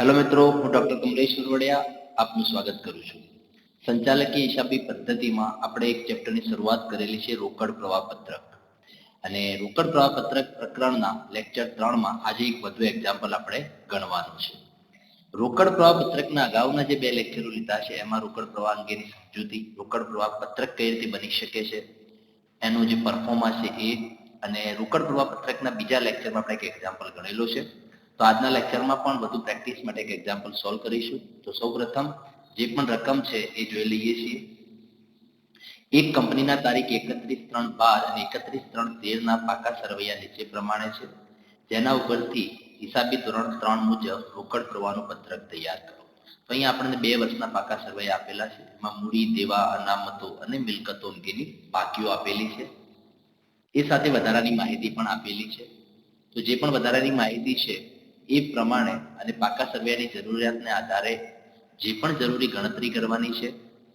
Hello મિત્રો, હું doctor Kamlesh નરવડિયા આપનું સ્વાગત કરું છું. સંચાલકીય હિસાબી પદ્ધતિમાં આપણે એક ચેપ્ટરની શરૂઆત કરેલી છે રોકડ પ્રવાહ પત્રક. અને રોકડ પ્રવાહ પત્રક પ્રકરણના લેક્ચર 3માં આજે એક વધુ એક્ઝામ્પલ આપણે ગણવાનું છે. રોકડ પ્રવાહ પત્રકના અગાઉના જે 2 લેક્ચરો લીધા છે એમાં રોકડ પ્રવાહ અંગેની સમજૂતી, રોકડ પ્રવાહ પત્રક કઈ રીતે બની શકે છે, એનું જે પરફોર્મન્સ છે એ, અને રોકડ પ્રવાહ પત્રકના બીજા લેક્ચરમાં આપણે એક એક્ઝામ્પલ ગણેલો છે. તો આજના લેક્ચરમાં પણ વધુ પ્રેક્ટિસ માટે એક એક્ઝામ્પલ સોલ્વ કરીશું. તો સૌપ્રથમ જે પણ રકમ છે એ જોઈ લઈએ છીએ. એક કંપનીના તારીખ 31/3/12 અને 31/3/13 પાકા સરવૈયા નીચે પ્રમાણે છે, જેના ઉપરથી હિસાબી ધોરણ 3 મુજબ રોકડ પ્રવાહનું પત્રક તૈયાર કરો. તો અહીંયા આપણને 2 વર્ષના પાકા સરવૈયા આપેલા છે. એમાં મૂડી, દેવા, અનામતો અને મિલકતો અંગેની બાકીઓ આપેલી છે. એ સાથે વધારાની માહિતી પણ આપેલી છે. તો જે પણ વધારાની માહિતી છે એ પ્રમાણે અને પાકા સરવૈયાની જરૂરિયાતને આધારે જે પણ જરૂરી ગણતરી કરવાની છે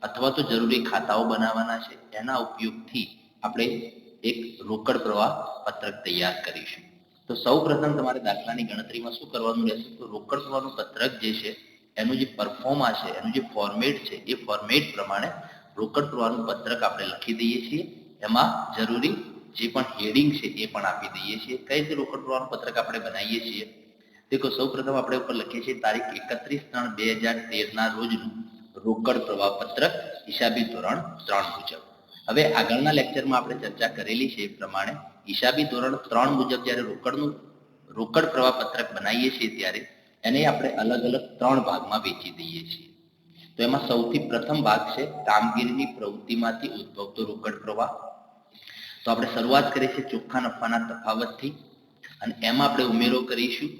અથવા તો જરૂરી ખાતાઓ બનાવવાના છે, એના ઉપયોગથી આપણે એક રોકડ પ્રવાહ પત્રક તૈયાર કરીશું. તો સૌપ્રથમ તમારે દાખલાની ગણતરીમાં શું કરવાનું રહેશે? તો રોકડ પ્રવાહનું પત્રક જે છે એનું જે પરફોર્મા છે, એનું જે ફોર્મેટ છે, એ ફોર્મેટ પ્રમાણે રોકડ પ્રવાહનું પત્રક આપણે લખી દઈએ છીએ. એમાં જરૂરી જે પણ હેડિંગ છે એ પણ આપી દઈએ છીએ. કઈ રીતે રોકડ પ્રવાહનું પત્રક આપણે બનાવીએ છીએ? देखो સૌપ્રથમ આપણે ઉપર લખીએ છીએ તારીખ 31/3/2013 ના રોજનું રોકડ પ્રવાહ પત્રક હિસાબી ધોરણ 3 મુજબ. હવે આગળના લેક્ચરમાં આપણે ચર્ચા કરેલી છે એ પ્રમાણે હિસાબી ધોરણ 3 મુજબ જ્યારે રોકડ પ્રવાહ પત્રક બનાવીએ છીએ ત્યારે એને આપણે અલગ અલગ 3 ભાગમાં વહેંચી દઈએ છીએ. તો એમાં સૌથી પ્રથમ ભાગ છે કામગીરીની પ્રવૃત્તિમાંથી ઉદ્ભવતો રોકડ પ્રવાહ. તો આપણે શરૂઆત કરીએ છીએ ચોખ્ખા નફાના તફાવતથી, અને એમાં આપણે ઉમેરો કરીશું.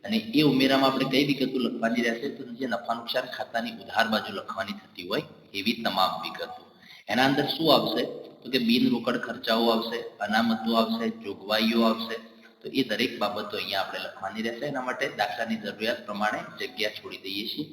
અને એ ઉમેરામાં આપણે કઈ વિગતો લખવાની રહેશે? તો જે નફા નુકસાન ખાતાની ઉધાર બાજુ લખવાની થતી હોય એવી તમામ વિગતો. એના અંદર શું આવશે? તો કે બિન રોકડ ખર્ચાઓ આવશે, અનામતો આવશે, જોગવાઈઓ આવશે. તો એ દરેક બાબતો અહીંયા આપણે લખવાની રહેશે. એના માટે દાખલાની જરૂરિયાત પ્રમાણે જગ્યા છોડી દઈએ છીએ.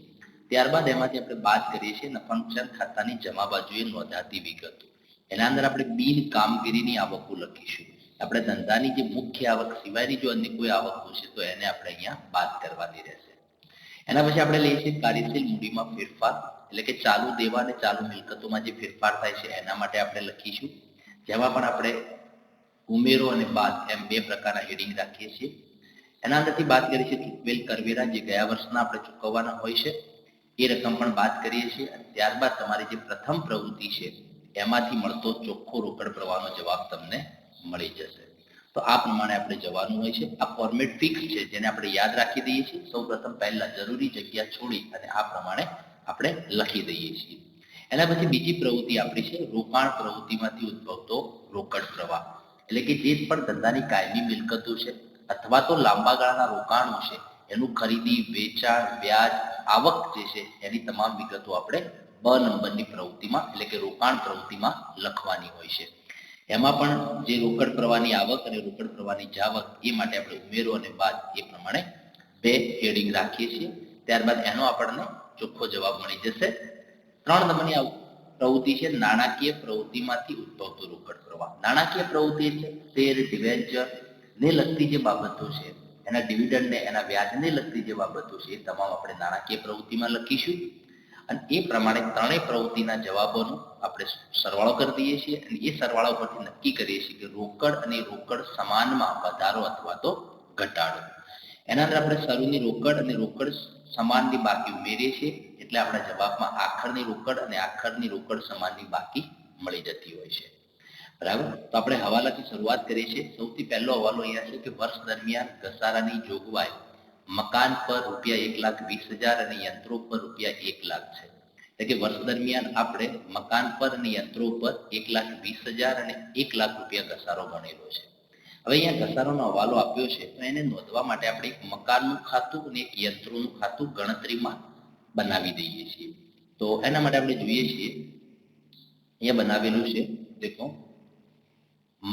ત્યારબાદ એમાંથી આપણે બાદ કરીએ છીએ નફા નુકસાન ખાતાની જમા બાજુએ નોંધાતી વિગતો. એના અંદર આપણે બિન કામગીરીની આવકો લખીશું. આપણે ધંધાની જે મુખ્ય આવક સિવાયની જો અન્ય કોઈ આવકો છે તો એને આપણે અહીંયા બાદ કરવાની રહેશે. એના પછી આપણે લઈએ છીએ કાર્યશીલ મૂડીમાં ફેરફાર, એટલે કે ચાલુ દેવા અને ચાલુ મિલકતોમાં જે ફેરફાર થાય છે એના માટે આપણે લખીશું. જેમાં પણ આપણે ઉમેરો અને બાદ એમ 2 પ્રકારના હેડિંગ રાખીએ છીએ. એના અંદરથી બાદ કરીએ છીએ ચૂકવેલ કરવેરા, જે ગયા વર્ષના આપણે ચૂકવવાના હોય છે એ રકમ પણ બાદ કરીએ છીએ. અને ત્યારબાદ તમારી જે પ્રથમ પ્રવૃત્તિ છે એમાંથી મળતો ચોખ્ખો રોકડ પ્રવાહનો જવાબ તમને મળી જશે. તો આ પ્રમાણે આપણે જવાનું હોય છે. આ ફોર્મેટ ફિક્સ છે જેને આપણે યાદ રાખી દઈએ છીએ. સૌપ્રથમ પહેલા જરૂરી જગ્યા છોડી અને આ પ્રમાણે આપણે લખી દઈએ છીએ. એના પછી બીજી પ્રવૃત્તિ આપણી છે રોકાણ પ્રવૃત્તિમાંથી ઉદ્ભવતો રોકડ પ્રવાહ, એટલે કે જે પણ ધંધાની કાયમી મિલકતો છે અથવા તો લાંબા ગાળાના રોકાણો છે એનું ખરીદી, વેચાણ, વ્યાજ, આવક જે છે એની તમામ વિગતો આપણે બ નંબરની પ્રવૃત્તિમાં એટલે કે રોકાણ પ્રવૃત્તિમાં લખવાની હોય છે. એમાં પણ જે રોકડ પ્રવાહની આવક અને રોકડ પ્રવાહની જાવક એ માટે આપણે ઉમેરો અને બાદ એ પ્રમાણે 2 હેડિંગ રાખીએ છીએ. ત્યારબાદ એનો આપણને ચોખ્ખો જવાબ મળી જશે. 3 નંબરની પ્રવૃત્તિ છે નાણાકીય પ્રવૃત્તિમાંથી ઉદ્ભવતો રોકડ પ્રવાહ. નાણાકીય પ્રવૃત્તિ એટલે શેર, ડિવેન્ચર ને લગતી જે બાબતો છે, એના ડિવિડન્ડ ને એના વ્યાજને લગતી જે બાબતો છે એ તમામ આપણે નાણાકીય પ્રવૃત્તિમાં લખીશું. અને એ પ્રમાણે ત્રણેય પ્રવૃત્તિના જવાબોનો આપણે સરવાળો કરી દઈએ છીએ. અને એ સરવાળો પરથી નક્કી કરીએ છીએ કે રોકડ અને રોકડ સમાનમાં વધારો અથવા તો ઘટાડો. એના અંદર આપણે શરૂની રોકડ અને રોકડ સમાનની બાકી ઉમેરીએ છીએ, એટલે આપણા જવાબમાં આખરની રોકડ અને આખરની રોકડ સમાનની બાકી મળી જતી હોય છે. બરાબર. તો આપણે હવાલાથી શરૂઆત કરીએ છીએ. સૌથી પહેલો હવાલો અહીંયા છે કે વર્ષ દરમિયાન ઘસારાની જોગવાઈ મકાન પર ₹1,20,000 અને યંત્રો પર ₹1,00,000 છે. એટલે કે વર્ષ દરમિયાન આપણે મકાન પર અને યંત્રો પર ₹1,20,000 અને ₹1,00,000 ઘસારો ગણેલો છે. હવે અહીંયા ઘસારોનો હવાલો આપ્યો છે તો એને નોંધવા માટે આપણે એક મકાનનું ખાતું અને એક યંત્રોનું ખાતું ગણતરીમાં બનાવી દઈએ છીએ. તો એના માટે આપણે જોઈએ છીએ અહીંયા બનાવેલું છે, દેખો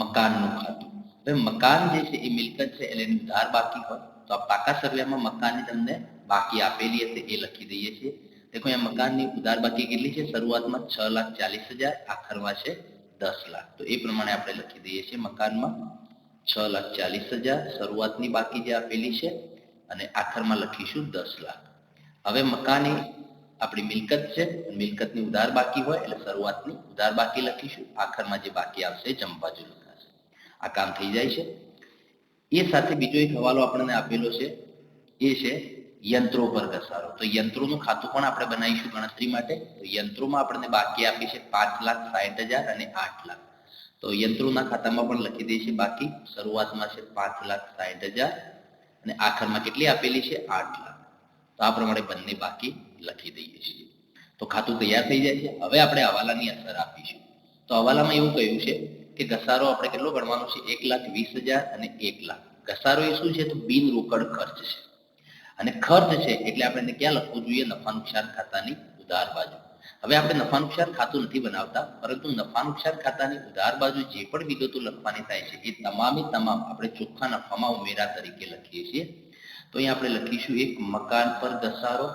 મકાનનું ખાતું. હવે મકાન જે છે એ મિલકત છે એટલે એની ઉધાર બાકી હોય તો આ પાકા સરવૈયામાં મકાનની તમને બાકી આપેલી હશે એ લખી દઈએ છીએ. દેખો અહીંયા મકાનની ઉધાર બાકી કેટલી છે? શરૂઆતમાં 6,40,000, આખરમાં છે 10,00,000. તો એ પ્રમાણે આપણે લખી દઈએ છીએ મકાનમાં 6,40,000 શરૂઆતની બાકી જે આપેલી છે અને આખરમાં લખીશું 10,00,000. હવે મકાની આપણી મિલકત છે, મિલકતની ઉધાર બાકી હોય એટલે શરૂઆતની ઉધાર બાકી લખીશું, આખરમાં જે બાકી આવશે જમા બાજુ લખાશે. આ કામ થઈ જાય છે. એ સાથે બીજો એક હવાલો આપણને આપેલો છે, એ છે યંત્રો પર ઘસારો. તો યંત્રોનું ખાતું પણ આપણે બનાવીશું ગણતરી માટે. તો યંત્રોમાં આપણને બાકી આપી છે 5,60,000 અને 8 લાખ. તો યંત્રોના ખાતામાં પણ લખી દઈશું બાકી. શરૂઆતમાં છે 5,60,000 અને આખરમાં કેટલી આપેલી છે 8 લાખ. તો આ પ્રમાણે બંને બાકી લખી દઈએ છીએ. તો ખાતું તૈયાર થઈ જાય છે. હવે આપણે હવાલાની અસર આપીશું. તો હવાલામાં એવું કહ્યું છે કે ઘસારો આપણે કેટલો ગણવાનો છે 1,20,000 અને 1 લાખ. ઘસારો એ શું છે? તો બિન રોકડ ખર્ચ છે. અને ખર્ચ છે એટલે આપણે એને ક્યાં લખવું જોઈએ? નફા નુકસાન ખાતાની ઉધાર બાજુ. હવે આપણે નફા નુકસાન ખાતું નથી બનાવતા, પરંતુ નફા નુકસાન ખાતાની ઉધાર બાજુ જે પણ વિગતો લખવાની થાય છે એ તમામે તમામ આપણે ચોખ્ખા નફામાં ઉમેરા તરીકે લખીએ છીએ. તો અહીંયા આપણે લખીશું એક મકાન પર ઘસારો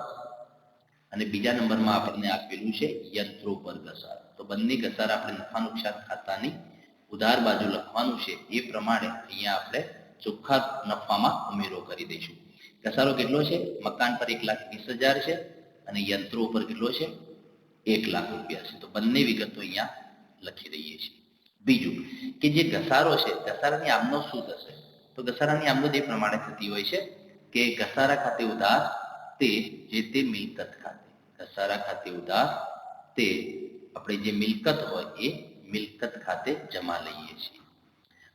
અને બીજા નંબરમાં આપણને આપેલું છે યંત્રો પર ઘસારો. તો બંને ઘસારા આપણે નફા નુકસાન ખાતાની ઉધાર બાજુ લખવાનું છે. એ પ્રમાણે અહીંયા આપણે ચોખ્ખા નફામાં ઉમેરો કરી દઈશું. ઘસારો કેટલો છે? મકાન પર 1,20,000 છે અને યંત્રો પર કેટલો છે? 1 લાખ રૂપિયા છે. તો બંને વિગતો અહીંયા લખી દઈએ છીએ. બીજું કે જે ઘસારો છે, ઘસારાની આમનો શું થશે? તો ઘસારાની આમનો એ પ્રમાણે થતી હોય છે કે ઘસારા ખાતે ઉધાર તે જે તે મિલકત ખાતે, ઘસારા ખાતે ઉધાર તે આપણે જે મિલકત હોય એ મિલકત ખાતે જમા લઈએ છીએ.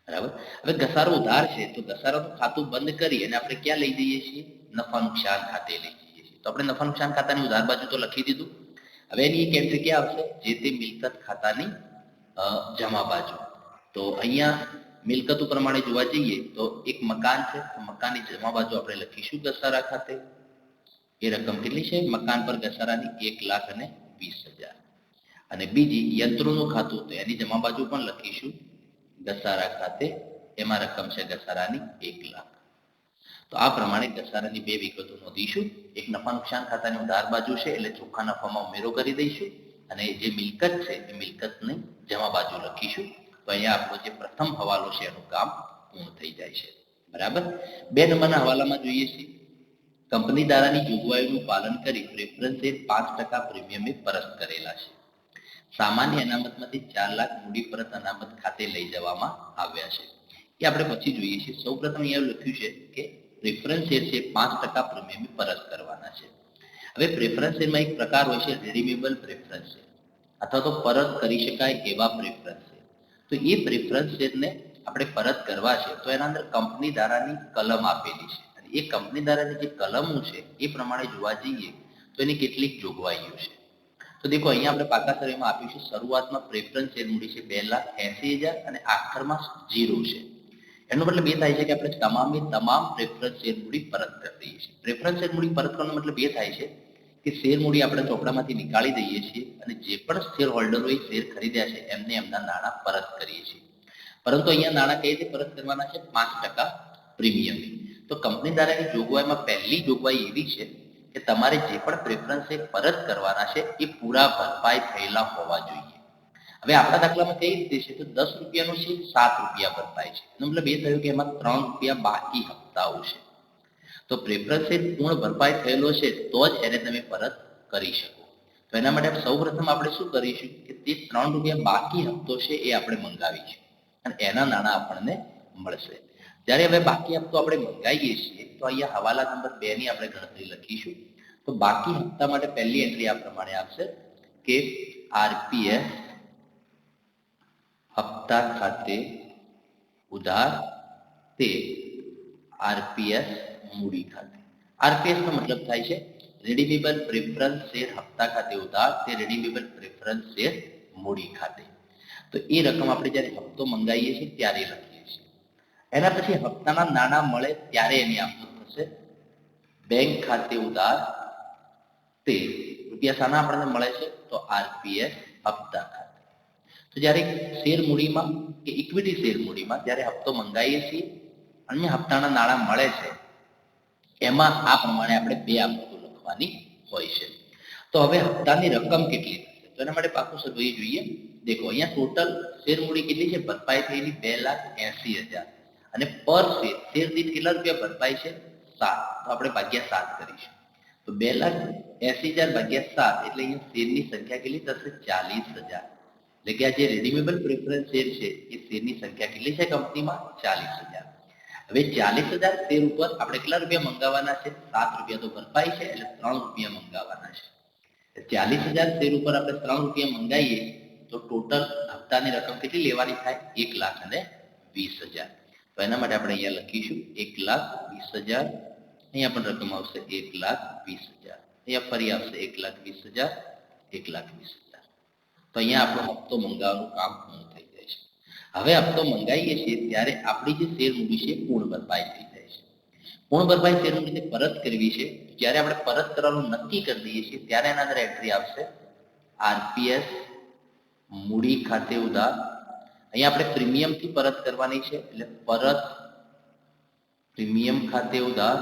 બરાબર. હવે ઘસારો ઉધાર છે તો ઘસારાનું ખાતું બંધ કરી અને આપણે ક્યાં લઈ જઈએ છીએ? નફા નુકસાન ખાતે લઈ જઈએ છીએ. તો આપણે નફા નુકસાન ખાતાની ઉધાર બાજુ તો લખી દીધું. હવે એની એક એન્ટ્રી ક્યાં આવશે? જે તે મિલકત ખાતાની જમા બાજુ. તો અહીંયા મિલકતો પ્રમાણે જોવા જઈએ તો એક મકાન છે, તો મકાનની જમા બાજુ આપણે લખીશું ઘસારા ખાતે. એ રકમ કેટલી છે? મકાન પર ઘસારાની 1,20,000. અને બીજી યંત્રોનું ખાતું, તો એની જમા બાજુ પણ લખીશું ઘસારા ખાતે. એમાં રકમ છે ઘસારાની 1 લાખ. તો આ પ્રમાણે ઘસારાની બે વિગતો નોંધીશું. એક નફા નુકસાન ખાતાની ઉધાર બાજુ છે એટલે ચોખ્ખા નફામાં ઉમેરો કરી દઈશું, અને જે મિલકત છે એ મિલકતની જમા બાજુ લખીશું. તો અહીંયા આપણો જે પ્રથમ હવાલો છે એનું કામ પૂર્ણ થઈ જાય છે. બરાબર. 2 નંબરના હવાલામાં જોઈએ છીએ કંપની ધારાની જોગવાઈઓનું પાલન કરી પ્રેફરન્સ શેર 5% પ્રીમિયમે પરત કરેલા છે. સામાન્ય અનામતમાંથી 4 લાખ મૂડી પરત અનામત ખાતે લઈ જવામાં આવ્યા છે. એ આપણે પછી જોઈએ છીએ. સૌપ્રથમ અહીંયા લખ્યું છે કે પ્રેફરન્સ શેર છે 5% પ્રીમિયમે પરત કરવાના છે. હવે પ્રેફરન્સ શેરમાં એક પ્રકાર હોય છે રિડીમેબલ પ્રેફરન્સ શેર, અથવા તો પરત કરી શકાય એવા પ્રેફરન્સ શેર. તો એ પ્રેફરન્સ શેરને આપણે પરત કરવા છે તો એના અંદર કંપની ધારાની કલમ આપેલી છે. અને એ કંપની ધારાની જે કલમો છે એ પ્રમાણે જોવા જઈએ તો એની કેટલીક જોગવાઈઓ છે. તો દેખો અહીંયા આપણે પાકા સર્વેમાં આપ્યું છે શરૂઆતમાં પ્રેફરન્સ શેર મૂડી છે 2,80,000 અને આખરમાં 0 છે. એનો મતલબ એ થાય છે કે આપણે તમામે તમામ પ્રેફરન્સ શેર મૂડી પરત કરી દઈએ છીએ. પ્રેફરન્સ શેર મૂડી પરત કરવાનો મતલબ એ થાય છે કે શેર મૂડી આપણે ચોપડામાંથી નીકાળી દઈએ છીએ અને જે પણ શેર હોલ્ડરોએ શેર ખરીદ્યા છે એમને એમના નાણાં પરત કરીએ છીએ. પરંતુ અહીંયા નાણાં કઈ રીતે પરત કરવાના છે? 5% પ્રીમિયમ. તો કંપની ધારાની જોગવાઈમાં પહેલી જોગવાઈ એવી છે કે તમારે જે પણ પ્રેફરન્સ શેર પરત કરવાના છે એ પૂરા ભરપાઈ થયેલા હોવા જોઈએ. હવે આપણા દાખલામાં કઈ રીતે છે? તો 10 રૂપિયાનું છે, 7 રૂપિયા ભરપાઈ છે. એનો મતલબ એ થયું કે એમાં 3 રૂપિયા બાકી હપ્તાઓ છે. તો પ્રેફરન્સ શેર પૂર્ણ ભરપાઈ થયેલો છે તો જ એને તમે પરત કરી શકો. તો એના માટે સૌપ્રથમ આપણે શું કરીશું કે તે 3 રૂપિયા બાકી હપ્તો છે એ આપણે મંગાવીશું અને એના નાણાં આપણને મળશે. જ્યારે હવે બાકી હપ્તો આપણે મંગાવીએ છીએ તો અહીંયા હવાલા નંબર 2 ની આપણે ગણતરી લખીશું. તો બાકી હપ્તા માટે પહેલી એન્ટ્રી આ પ્રમાણે આવશે કે આરપીએફ હપ્તા ખાતે ઉધાર તે આરપીએસ મૂડી ખાતે. આરપીએસ નો મતલબ થાય છે રેડીમેબલ પ્રેફરન્સ શેર હપ્તા ખાતે ઉધાર તે રેડીમેબલ પ્રેફરન્સ શેર મૂડી ખાતે. તો એ રકમ આપણે જ્યારે હપ્તો મંગાવીએ છીએ ત્યારે લખીએ છીએ. એના પછી હપ્તાના નાણાં મળે ત્યારે એની આમનો થશે બેંક ખાતે ઉધાર તે રૂપિયા શાના આપણને મળે છે? તો આરપીએસ હપ્તા ખાતે. તો જ્યારે શેર મૂડીમાં કે ઇક્વિટી શેર મૂડીમાં જ્યારે હપ્તો મંગાવીએ છીએ અને હપ્તાના નાણાં મળે છે એમાં આ પ્રમાણે આપણે બે આકૃતિ લખવાની હોય છે. તો હવે હપ્તાની રકમ કેટલી થશે? તો એના માટે પાકું સમજવું જોઈએ. દેખો અહીંયા ટોટલ શેર મૂડી કેટલી છે? ભરપાઈ થયેલી 2,80,000 અને પર શેર દીઠ કેટલા રૂપિયા ભરપાઈ છે? 7. તો આપણે ભાગ્યા 7 કરીશું. તો 2,80,000 ભાગ્યા 7 એટલે અહીંયા શેરની સંખ્યા કેટલી થશે? 40,000. એટલે કે આ જે redeemable preference શેર છે એ શેરની સંખ્યા કેટલી છે કંપનીમાં? 40,000. હવે 40,000 શેર ઉપર આપણે કેટલા રૂપિયા મંગાવવાના છે? 7 રૂપિયા તો ભરપાઈ છે એટલે 3 રૂપિયા મંગાવવાના છે. 40,000 શેર ઉપર આપણે 3 રૂપિયા મંગાવીએ તો ટોટલ હપ્તાની રકમ કેટલી લેવાની થાય? 1,20,000. તો એના માટે આપણે અહીંયા લખીશું 1,20,000. અહીંયા પણ રકમ આવશે 1,20,000. અહીંયા ફરી આવશે 1,20,000, 1,20,000. તો અહીંયા આપણો હપ્તો મંગાવવાનું કામ પૂર્ણ થઈ જાય છે. હવે હપ્તો મંગાવીએ છીએ ત્યારે આપણી જે શેર મૂડી છે પૂર્ણ ભરપાઈ થઈ જાય છે. પૂર્ણ ભરપાઈ શેર મૂડીને પરત કરવી છે. જ્યારે આપણે પરત કરવાનું નક્કી કરી દઈએ છીએ ત્યારે એના અંદર એન્ટ્રી આવશે આરપીએસ મૂડી ખાતે ઉધાર. અહીંયા આપણે પ્રીમિયમથી પરત કરવાની છે એટલે પરત પ્રીમિયમ ખાતે ઉધાર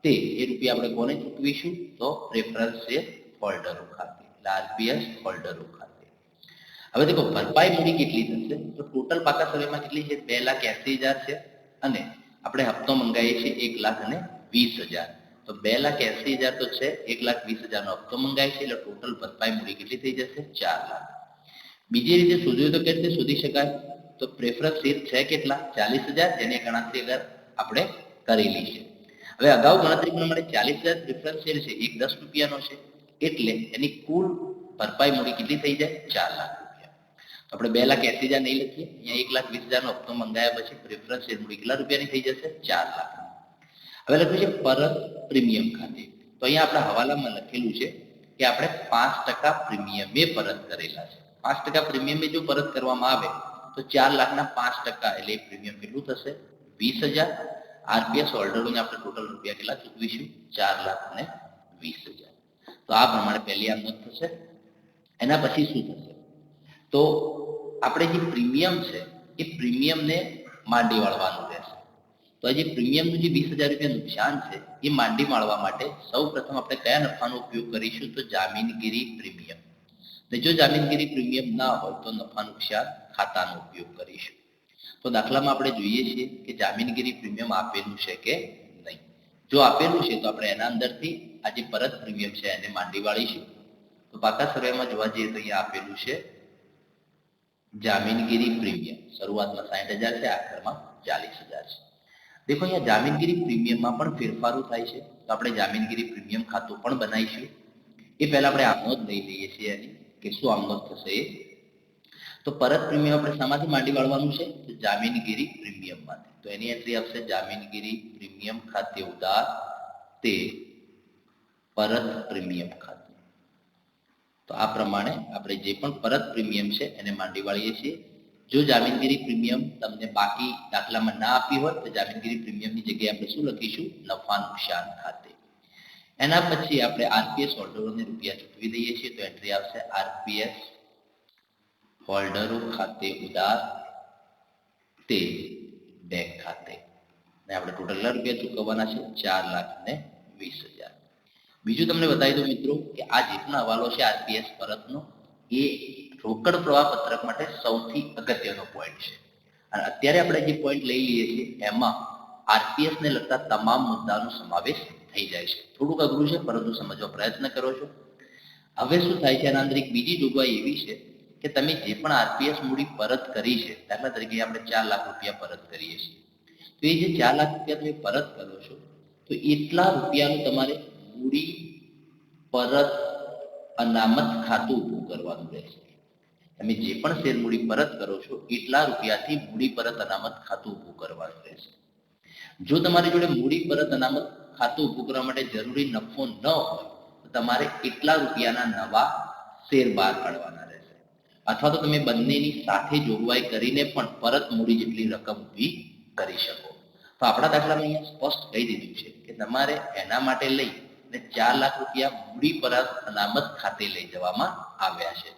તે એ રૂપિયા આપણે કોને ચૂકવીશું? તો પ્રેફરન્સ શેર હોલ્ડરો ખાતે, એટલે આરપીએસ હોલ્ડરો ખાતે. હવે દેખો ભરપાઈ મૂડી કેટલી થશે? તો ટોટલ પાકા સમયમાં કેટલી છે? 2,80,000 છે અને આપણે હપ્તો મંગાવીએ છીએ 1,20,000. તો 2,80,000 તો છે, 1,20,000 નો હપ્તો મંગાવીએ છીએ એટલે ટોટલ ભરપાઈ મૂડી કેટલી થઈ જશે? 4 લાખ. બીજી રીતે શોધવું તો કેવી રીતે શોધી શકાય? તો પ્રેફરન્સ શેર છે કેટલા? 40,000, જેની ગણતરી અગર આપણે કરેલી છે. હવે અગાઉ ગણતરી પ્રમાણે 40,000 પ્રેફરન્સ શેર છે, એક 10 રૂપિયાનો છે એટલે એની કુલ ભરપાઈ મૂડી કેટલી થઈ જાય? 4 લાખ રૂપિયા. આપણે 2,80,000 નહીં લખીએ, અહીંયા 1,20,000 નો હપ્તો મંગાવ્યા પછી પ્રેફરન્સ શેર મૂડી કેટલા રૂપિયાની થઈ જશે? 4 લાખ. હવે લખ્યું છે પરત પ્રીમિયમ ખાતે. તો અહીંયા આપણા હવાલામાં લખેલું છે કે આપણે 5% પ્રીમિયમે પરત કરેલા છે. 5% પ્રીમિયમે જો પરત કરવામાં આવે તો 4 લાખના 5% એટલે પ્રીમિયમ કેટલું થશે? 20,000. આરપીએસ હોલ્ડરોને આપણે ટોટલ રૂપિયા કેટલા ચૂકવીશું? 4,20,000. તો આ પ્રમાણે પહેલી આમદન થશે. એના પછી શું થશે? તો આપણે જે પ્રીમિયમ છે એ પ્રીમિયમને માંડી વાળવાનું રહેશે. તો આ જે પ્રીમિયમનું જે 20,000 રૂપિયા નુકસાન છે એ માંડી માળવા માટે સૌ પ્રથમ આપણે કયા નફાનો ઉપયોગ કરીશું? તો જામીનગીરી પ્રીમિયમ. અને જો જામીનગીરી પ્રીમિયમ ના હોય તો નફા નુકસાન ખાતાનો ઉપયોગ કરીશું. તો દાખલામાં આપણે જોઈએ છીએ કે જામીનગીરી પ્રીમિયમ આપેલું છે કે નહીં. જો આપેલું છે તો આપણે એના અંદરથી આ જે પરત પ્રીમિયમ છે એને માંડી વાળીશું. તો પાકા સર્વેમાં જોવા જઈએ તો અહીંયા આપેલું છે જામીનગીરી પ્રીમિયમ. શરૂઆતમાં 60,000 છે, આખરમાં 40,000 છે. દેખો અહીંયા જામીનગીરી પ્રીમિયમમાં પણ ફેરફારો થાય છે. તો આપણે જામીનગીરી પ્રીમિયમ ખાતું પણ બનાવીશું. એ પહેલા આપણે આમનોંધ લઈ લઈએ છીએ એની કે શું આમનોંધ થશે એ. તો પરત પ્રીમિયમ આપણે શામાંથી માંડી વાળવાનું છે? તો જામીનગીરી પ્રીમિયમમાંથી. તો એની એન્ટ્રી આવશે જામીનગીરી પ્રીમિયમ ખાતે ઉધાર તે પરત પ્રીમિયમ ખાતે. તો આ પ્રમાણે આપણે જે પણ પરત પ્રીમિયમ છે એને માંડી વાળીએ છીએ. જો જામીનગીરી પ્રીમિયમ તમને બાકી દાખલામાં ના આપી હોય તો જામીનગીરી પ્રીમિયમની જગ્યાએ આપણે શું લખીશું? નફા નુકસાન ખાતે. એના પછી આપણે આરપીએસ હોલ્ડરોને રૂપિયા ચૂકવી દઈએ છીએ. તો એન્ટ્રી આવશે આરપીએસ હોલ્ડરો ખાતે ઉધાર તે બેંક ખાતે. ને આપણે ટોટલ કેટલા રૂપિયા ચૂકવવાના છે? 4,20,000. બીજું તમને બતાવી દઉં મિત્રો કે આ જે પણ હવાલો છે આરપીએસ પરતનો એ રોકડ પ્રવાહ પત્રક માટે સૌથી અગત્યનો પોઈન્ટ છે. અને અત્યારે આપણે જે પોઈન્ટ લઈ લઈએ છીએ એમાં આરપીએસ ને લગતા તમામ મુદ્દાનો સમાવેશ થઈ જાય છે. થોડુંક અઘરું છે પરંતુ સમજવા પ્રયત્ન કરો છો. હવે શું થાય છે? એના અંદર એક બીજી જોગવાઈ એવી છે કે તમે જે પણ આરપીએસ મૂડી પરત કરી છે, દાખલા તરીકે આપણે 4 લાખ રૂપિયા પરત કરીએ છીએ, તો એ જે 4 લાખ રૂપિયા તમે પરત કરો છો તો એટલા રૂપિયાનું તમારે મૂડી પરત અનામત ખાતું ઊભું કરવાનું રહેશે. તમે જે પણ શેર મૂડી પરત કરો છો એટલા રૂપિયાથી મૂડી પરત અનામત ખાતું ઊભું કરવાનું રહેશે. જો તમારી જોડે મૂડી પરત અનામત ખાતું ઊભું કરવા માટે જરૂરી નફો ન હોય તો તમારે એટલા રૂપિયાના નવા શેર બહાર કાઢવાના રહેશે. અથવા તો તમે બંનેની સાથે જોગવાઈ કરીને પણ પરત મૂડી જેટલી રકમ ઊભી કરી શકો. તો આપણા દાખલામાં અહીંયા સ્પષ્ટ કહી દીધું છે કે તમારે એના માટે લઈ અને 4 લાખ રૂપિયા મૂડી પરત અનામત ખાતે લઈ જવામાં આવ્યા છે.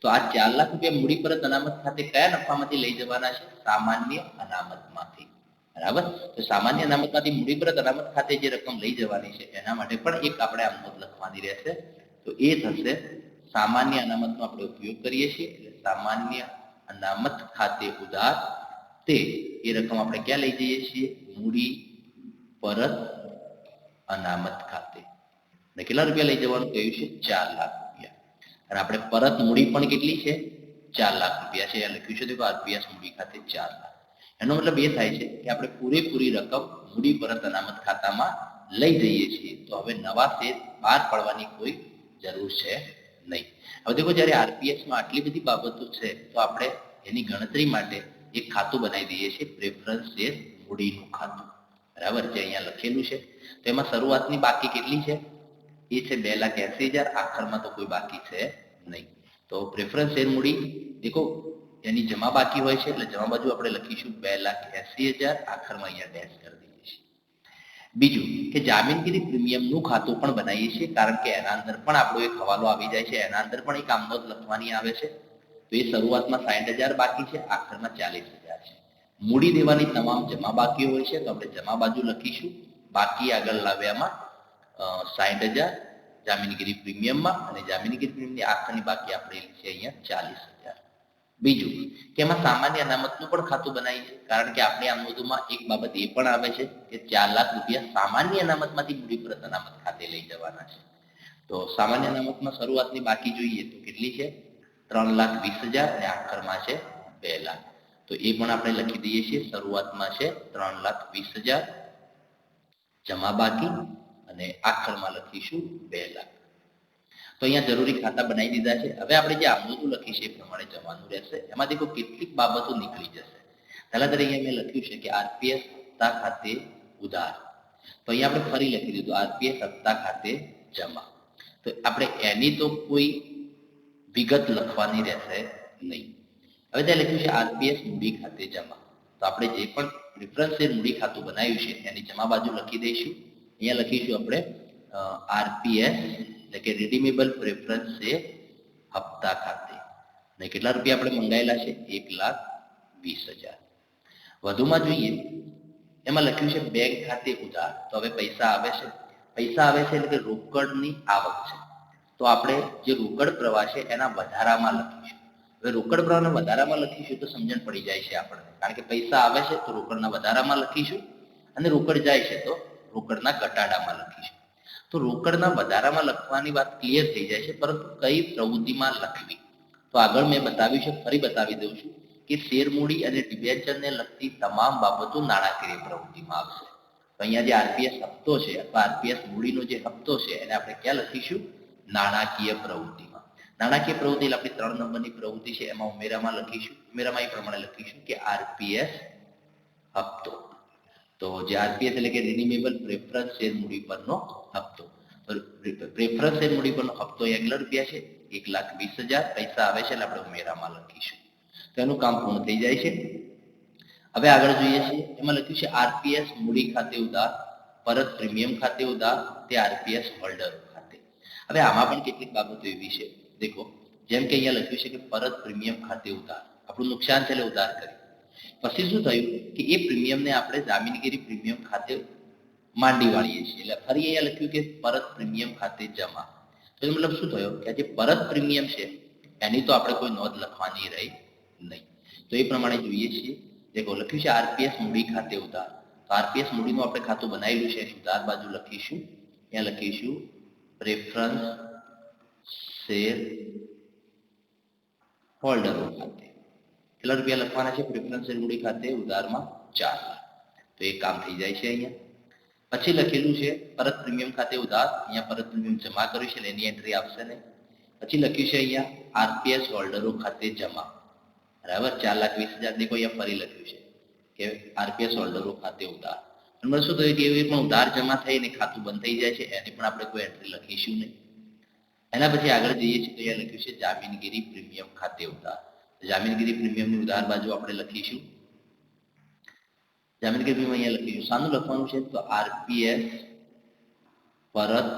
તો આ 4 લાખ રૂપિયા મૂડી પરત અનામત ખાતે કયા નફામાંથી લઈ જવાના છે? સામાન્ય અનામતમાંથી. બરાબર. તો સામાન્ય અનામતમાંથી મૂડી પરત અનામત ખાતે જે રકમ લઈ જવાની છે એના માટે પણ એક આપણે આમનોંધ લખવાની રહેશે. તો એ થશે સામાન્ય અનામતનો આપણે ઉપયોગ કરીએ છીએ એટલે સામાન્ય અનામત ખાતે ઉધાર તે એ રકમ આપણે ક્યાં લઈ જઈએ છીએ? મૂડી પરત અનામત ખાતે. અને કેટલા રૂપિયા લઈ જવાનું કહ્યું છે? 4 લાખ રૂપિયા. અને આપણે પરત મૂડી પણ કેટલી છે? 4 લાખ રૂપિયા છે. આ લખ્યું છે તો આરપીએસ મૂડી ખાતે 4 લાખ. એનો મતલબ એ થાય છે કે આપણે પૂરેપૂરી રકમ મૂડી પરત અનામત ખાતામાં લઈ જઈએ છીએ. તો હવે નવા શેર બહાર પાડવાની કોઈ જરૂર છે નહીં. હવે દેખો, જ્યારે આરપીએસમાં આટલી બધી બાબતો છે તો આપણે એની ગણતરી માટે એક ખાતું બનાવી દઈએ છીએ, પ્રેફરન્સ શેર મૂડીનું ખાતું. બરાબર, જે અહીંયા લખેલું છે. તો એમાં શરૂઆતની બાકી કેટલી છે? એ છે 2,80,000. આખરમાં તો કોઈ બાકી છે નહીં. તો પ્રેફરન્સ શેર મૂડી દેખો એની જમા બાકી હોય છે, એટલે જમા બાજુ આપણે લખીશું 2,80,000. આખરમાં અહીંયા ડેશ કરી દઈએ છીએ. બીજું કે જામીનગીરી પ્રીમિયમનું ખાતું પણ બનાવીએ છીએ, કારણ કે એના અંદર પણ આપણો એક હવાલો આવી જાય છે, એના અંદર પણ એક આમનોંધ લખવાની આવે છે. તો એ શરૂઆતમાં 60,000 બાકી છે, આખરમાં 40,000 છે. મૂડી દેવાની તમામ જમા બાકી હોય છે, તો આપણે જમા બાજુ લખીશું બાકી આગળ લાવ્યામાં 60,000 જામીનગીરી પ્રીમિયમમાં, અને જામીનગીરી પ્રીમિયમની આખરની બાકી આપણે છે અહીંયા 40,000. બીજું કે એમાં સામાન્ય અનામતનું પણ ખાતું બનાવીએ છીએ, કારણ કે આપણી આમનોંધોમાં એક બાબત એ પણ આવે છે કે 4 લાખ રૂપિયા સામાન્ય અનામતમાંથી મૂડી પરત અનામત ખાતે લઈ જવાના છે. તો સામાન્ય અનામતમાં શરૂઆતની બાકી જોઈએ તો કેટલી છે? 3,20,000 અને આખરમાં છે 2 લાખ. તો એ પણ આપણે લખી દઈએ છીએ. શરૂઆતમાં છે 3,20,000 જમા બાકી, અને આખરમાં લખીશું 2 લાખ. તો અહીંયા જરૂરી ખાતા બનાવી દીધા છે. હવે આપણે જે આમનોંધો લખી છે એ પ્રમાણે જવાનું રહેશે. એમાં દેખો કેટલીક બાબતો નીકળી જશે. પહેલા તરીકે મેં લખ્યું છે કે આરપીએસ હપ્તા ખાતે ઉધાર. તો અહીંયા આપણે ફરી લખી દીધું આરપીએસ હપ્તા ખાતે જમા. તો આપણે એની તો કોઈ વિગત લખવાની રહેશે નહીં. હવે ત્યાં લખ્યું છે આરપીએસ મૂડી ખાતે જમા. તો આપણે જે પણ પ્રેફરન્સ શેર મૂડી ખાતું બનાવ્યું છે એની જમા બાજુ લખી દઈશું. અહીંયા લખીશું આપણે આરપીએસ એટલે કે રિડીમેબલ પ્રેફરન્સ શેર હપ્તા ખાતે. અને કેટલા રૂપિયા આપણે મંગાયેલા છે? 1,20,000. વધુમાં જોઈએ એમાં લખ્યું છે બેંક ખાતે ઉધાર. તો હવે પૈસા આવે છે. પૈસા આવે છે એટલે કે રોકડની આવક છે. તો આપણે જે રોકડ પ્રવાહ છે એના વધારામાં લખીશું. હવે રોકડ પ્રવાહના વધારામાં લખીશું તો સમજણ પડી જાય છે આપણને, કારણ કે પૈસા આવે છે તો રોકડના વધારામાં લખીશું, અને રોકડ જાય છે તો રોકડના ઘટાડામાં લખીશું. તો રોકડના વધારામાં લખવાની વાત ક્લિયર થઈ જાય છે, પરંતુ કઈ પ્રવૃત્તિમાં લખવી તો આગળ મેં બતાવ્યું છે, ફરી બતાવી દઉં છું કે શેર મૂડી અને ડિબેન્ચરને લગતી તમામ બાબતો નાણાકીય પ્રવૃત્તિમાં આવશે. તો અહીંયા જે આરપીએસ હપ્તો છે અથવા આરપીએસ મૂડીનો જે હપ્તો છે એને આપણે ક્યાં લખીશું? નાણાકીય પ્રવૃત્તિમાં. નાણાકીય પ્રવૃત્તિ એટલે આપણી 3 નંબરની પ્રવૃત્તિ છે, એમાં ઉમેરામાં લખીશું. ઉમેરામાં એ પ્રમાણે લખીશું કે આરપીએસ હપ્તો. તો જે આરપીએસ એટલે કે રિડીમેબલ પ્રેફરન્સ શેર મૂડી પરનો હપ્તો. પ્રેફરન્સ શેર મૂડી પરનો હપ્તો કેટલા રૂપિયા છે? 1,20,000. પૈસા આવે છે એટલે આપણે ઉમેરામાં લખીશું. તો એનું કામ પૂર્ણ થઈ જાય છે. હવે આગળ જોઈએ છીએ, એમાં લખ્યું છે આરપીએસ મૂડી ખાતે ઉધાર, પરત પ્રીમિયમ ખાતે ઉધાર, તે આરપીએસ હોલ્ડર ખાતે. હવે આમાં પણ કેટલીક બાબતો એવી છે, દેખો જેમ કે અહીંયા લખ્યું છે કે પરત પ્રીમિયમ ખાતે ઉધાર. આપણું નુકસાન છે એટલે ઉધાર કર્યું. પછી શું થયું કે એ પ્રીમિયમને આપણે જામીનગીરી પ્રીમિયમ ખાતે માંડી વાળીએ છીએ. એટલે ફરી અહીંયા લખ્યું કે પરત પ્રીમિયમ ખાતે જમા. તો એનો મતલબ શું થયો કે જે પરત પ્રીમિયમ છે એની તો આપણે કોઈ નોંધ લખવાની રહી નહીં. તો એ પ્રમાણે જોઈએ છીએ. દેખો લખ્યું છે આરપીએસ મૂડી ખાતે ઉધાર. તો આરપીએસ મૂડીનું આપણે ખાતું બનાવેલું છે, એની ઉધાર બાજુ લખીશું. ત્યાં લખીશું પ્રેફરન્સ શેર હોલ્ડરો ખાતે. કેટલા રૂપિયા લખવાના છે? પ્રેફરન્સ શેર મૂડી ખાતે ઉધારમાં 4 લાખ. તો એ કામ થઈ જાય છે અહીંયા. પછી લખેલું છે પરત પ્રીમિયમ ખાતે ઉધાર. અહીંયા પરત પ્રીમિયમ જમા કર્યું છે એટલે એની એન્ટ્રી આવશે નહીં. પછી લખ્યું છે અહીંયા આરપીએસ હોલ્ડરો ખાતે જમા. બરાબર, 4,20,000. દેખો અહીંયા ફરી લખ્યું છે કે આરપીએસ હોલ્ડરો ખાતે ઉધાર. નંબર શું થયું કે એવી પણ ઉધાર જમા થઈને ખાતું બંધ થઈ જાય છે, એની પણ આપણે કોઈ એન્ટ્રી લખીશું નહીં. એના પછી આગળ જઈએ છીએ તો અહીંયા લખ્યું છે જામીનગીરી પ્રીમિયમ ખાતે ઉધાર. જામીનગીરી પ્રીમિયમની ઉધાર બાજુ આપણે લખીશું. જામીનગીરી પ્રીમિયમ અહીંયા લખીશું. શાનું લખવાનું છે? તો આરપીએસ પરત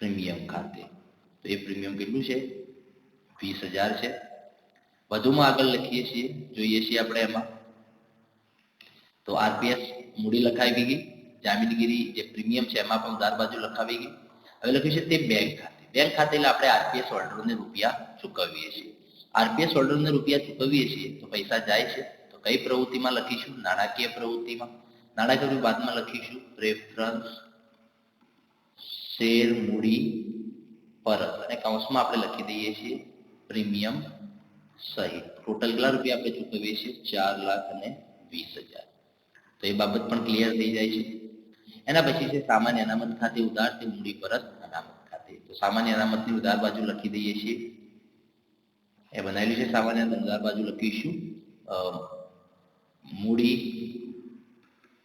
પ્રીમિયમ ખાતે. તો એ પ્રીમિયમ કેટલું છે? 20,000 છે. વધુમાં આગળ લખીએ છીએ, જોઈએ છીએ આપણે એમાં તો આરપીએસ મૂડી લખાવી ગઈ, જામીનગીરી જે પ્રીમિયમ છે એમાં પણ ઉધાર બાજુ લખાવી ગઈ. હવે લખ્યું છે તે બેંક ખાતે. બેંક ખાતે એટલે આપણે આરપીએસ હોલ્ડરોને રૂપિયા ચૂકવીએ છીએ. આરપીએસ હોલ્ડરોને રૂપિયા ચૂકવીએ છીએ તો પૈસા જાય છે. તો કઈ પ્રવૃત્તિમાં લખીશું? નાણાકીય પ્રવૃત્તિમાં. નાણાકીય બાદમાં લખીશું પ્રેફરન્સ શેર મૂડી પરત, અને કૌંસમાં આપણે લખી દઈએ છીએ પ્રીમિયમ સહિત. ટોટલ કેટલા રૂપિયા આપણે ચૂકવીએ છીએ? 4,20,000. તો એ બાબત પણ ક્લિયર થઈ જાય છે. એના પછી છે સામાન્ય અનામત ખાતે ઉધાર તે મૂડી પરત અનામત ખાતે. તો સામાન્ય અનામતની ઉધાર બાજુ લખી દઈએ છીએ. એ બનાવેલું છે. સામાન્ય ઉધાર બાજુ લખીશું મૂડી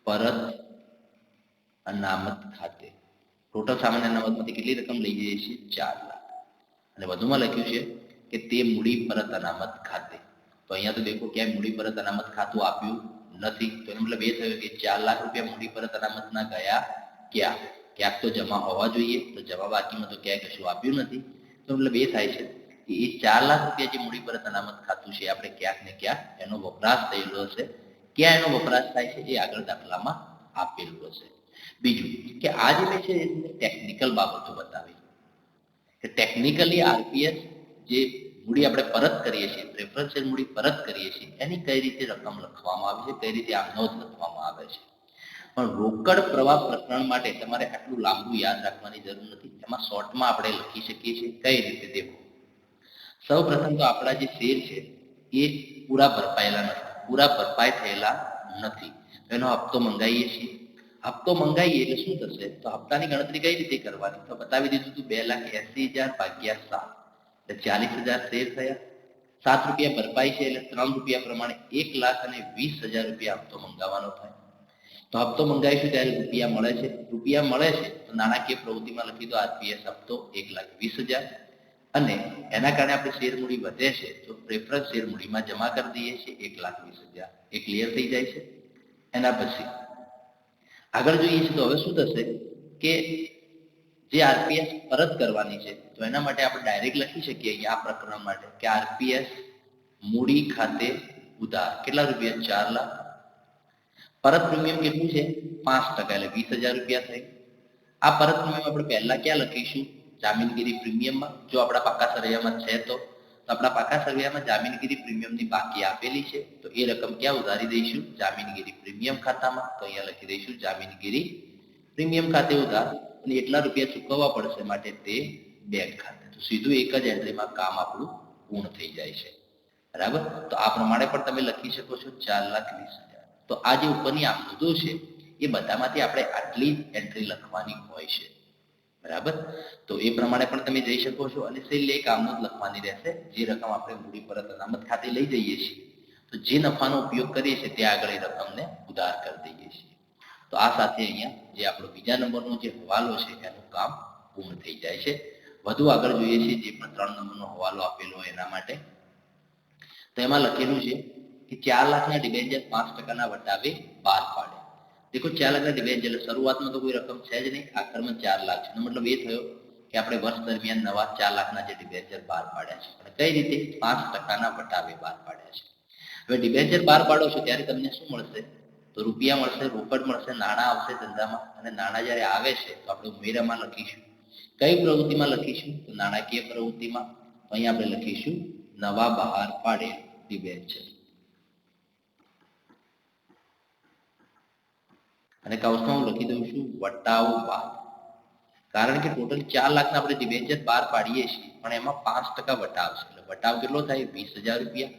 પરત અનામત ખાતે. ટોટલ સામાન્ય અનામતમાંથી કેટલી રકમ લઈ જઈએ છીએ? 4 લાખ. અને વધુમાં લખ્યું છે કે તે મૂડી પરત અનામત ખાતે. તો અહીંયા તો દેખો ક્યાંય મૂડી પરત અનામત ખાતું આપ્યું નથી. તો એનો મતલબ એ થયો કે 4 લાખ રૂપિયા મૂડી પરત અનામતના ગયા ક્યાં? ક્યાંક તો જમા હોવા જોઈએ. તો જમા બાકીમાં તો ક્યાંય કશું આપ્યું નથી. તો મતલબ એ થાય છે કે એ 4 લાખ રૂપિયા જે મૂડી પરત અનામત ખાતું છે, આપણે ક્યાંક ને ક્યાંક એનો વપરાશ થયેલો હશે. ક્યાં એનો વપરાશ થાય છે એ આગળ દાખલામાં આપેલું હશે. બીજું કે આ જે છે ટેકનિકલ બાબતો બતાવી કે ટેકનિકલી આરપીએસ જે મૂડી આપણે પરત કરીએ છીએ, પ્રેફરન્શિયલ મૂડી પરત કરીએ છીએ, એની કઈ રીતે રકમ લખવામાં આવે છે, કઈ રીતે આ નોંધ લખવામાં આવે છે. પણ રોકડ પ્રવાહ પ્રકરણ માટે તમારે આટલું લાંબુ યાદ રાખવાની જરૂર નથી. એમાં શોર્ટમાં આપણે લખી શકીએ છીએ. કઈ રીતે? દેખો, સૌ પ્રથમ તો આપણા જે શેર છે એ પૂરા ભરપાયેલા નથી, પૂરા ભરપાઈ થયેલા નથી. એનો હપ્તો મંગાવીએ છીએ. હપ્તો મંગાવીએ એટલે શું થશે? તો હપ્તાની ગણતરી કઈ રીતે કરવાની? તો બતાવી દીધું હતું. 2,80,000 ભાગ્યા 7 એટલે 40,000 શેર થયા. 7 રૂપિયા ભરપાઈ છે એટલે 3 રૂપિયા પ્રમાણે 1,20,000 રૂપિયા હપ્તો મંગાવવાનો થાય. તો હપ્તો મંગાવીશું ત્યારે રૂપિયા મળે છે. રૂપિયા મળે છે તો નાણાકીય પ્રવૃત્તિમાં લખી દો આરપીએસ હપ્તો 1,20,000. અને એના કારણે આપણે શેર મૂડી વધે છે તો પ્રેફરન્સ શેર મૂડીમાં જમા કરી દઈએ છીએ 1,20,000. એ ક્લિયર થઈ જાય છે. એના પછી આગળ જોઈએ છે તો હવે શું થશે કે જે આરપીએસ પરત કરવાની છે તો એના માટે આપણે ડાયરેક્ટ લખી શકીએ અહીંયા આ પ્રકરણ માટે કે આરપીએસ મૂડી ખાતે ઉધાર કેટલા રૂપિયા? 4 લાખ. પરત પ્રીમિયમ કેટલું છે? 5% એટલે 20,000 રૂપિયા થઈ. આ પરત પ્રીમિયમ આપણે પહેલા ક્યાં લખીશું? જામીનગીરી પ્રીમિયમમાં. જો આપણા પાકા સરવૈયામાં છે તો આપણા પાકા સરવૈયામાં જામીનગીરી પ્રીમિયમની બાકી આપેલી છે તો એ રકમ ક્યાં ઉધારી દઈશું? જામીનગીરી પ્રીમિયમ ખાતામાં. તો અહીંયા લખી દઈશું જામીનગીરી પ્રીમિયમ ખાતે ઉધાર, અને એટલા રૂપિયા ચૂકવવા પડશે માટે તે બેંક ખાતે. તો સીધું એક જ એન્ટ્રીમાં કામ આપણું પૂર્ણ થઈ જાય છે. બરાબર. તો આ પ્રમાણે પણ તમે લખી શકો છો 4,20,000. તો આ જે ઉપરની આમદો છે એ બધામાંથી આપણે આટલી એન્ટ્રી લખવાની હોય છે. બરાબર. તો એ પ્રમાણે પણ તમે જઈ શકો છો. અને છેલ્લે એક આમનોંધ લખવાની રહેશે. જે રકમ આપણે મૂડી પરત અનામત ખાતે લઈ જઈએ છીએ તો જે નફાનો ઉપયોગ કરીએ છીએ તે આગળ એ રકમને ઉધાર કરી દઈએ છીએ. તો આ સાથે અહીંયા જે આપણો બીજા નંબરનો જે હવાલો છે એનું કામ પૂર્ણ થઈ જાય છે. વધુ આગળ જોઈએ છીએ જે પણ 3 નંબરનો હવાલો આપેલો હોય એના માટે. તો એમાં લખેલું છે કે 4 લાખના ડિબેન્ચર 5%ના વટાવે બહાર પાડે. દેખો 4 લાખના ડિબેન્ચર શરૂઆતમાં તો કોઈ રકમ છે જ નહીં, આખરમાં 4 લાખ છે. એનો મતલબ એ થયો કે આપણે વર્ષ દરમિયાન નવા 4 લાખના જે ડિબેન્ચર બહાર પાડ્યા છે. અને કઈ રીતે? 5%ના વટાવે બહાર પાડ્યા છે. હવે ડિબેન્ચર બહાર પાડો છો ત્યારે તમને શું મળશે? તો રૂપિયા મળશે, રોકડ મળશે, નાણાં આવશે ધંધામાં. અને નાણાં જ્યારે આવે છે તો આપણે ઉમેરામાં લખીશું. કઈ પ્રવૃત્તિમાં લખીશું? તો નાણાકીય પ્રવૃત્તિમાં. તો અહીંયા આપણે લખીશું નવા બહાર પાડેલ ડિબેન્ચર. અને કૌંસમાં હું લખી દઉં છું વટાવ બાદ. કારણ કે ટોટલ 4 લાખના આપણે ડિબેન્ચર બહાર પાડીએ છીએ પણ એમાં 5% વટાવ છે. એટલે વટાવ કેટલો થાય? 20,000 રૂપિયા.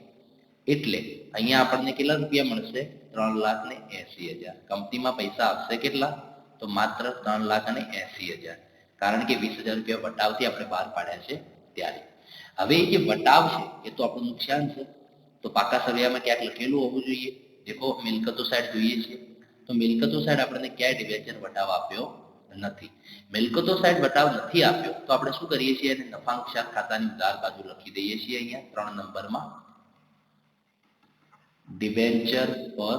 એટલે અહીંયા આપણને કેટલા રૂપિયા મળશે? 3,80,000. કંપનીમાં પૈસા આવશે કેટલા? તો માત્ર 3,80,000. કારણ કે 20,000 રૂપિયા વટાવથી આપણે બહાર પાડ્યા છે ત્યારે. હવે એ જે વટાવ છે એ તો આપણું નુકસાન છે. તો પાકા સરવૈયામાં ક્યાંક લખેલું હોવું જોઈએ. દેખો મિલકતો સાઈડ જોઈએ છે તો મિલકતો સાઈડ આપણને ક્યાંય ડિબેન્ચર વટાવ આપ્યો નથી. મિલકતો સાઈડ વટાવ નથી આપ્યો તો આપણે શું કરીએ છીએ? એને નફા નુકસાન ખાતાની ઉધાર બાજુ લખી દઈએ છીએ. અહીંયા 3 નંબરમાં ડિબેન્ચર પર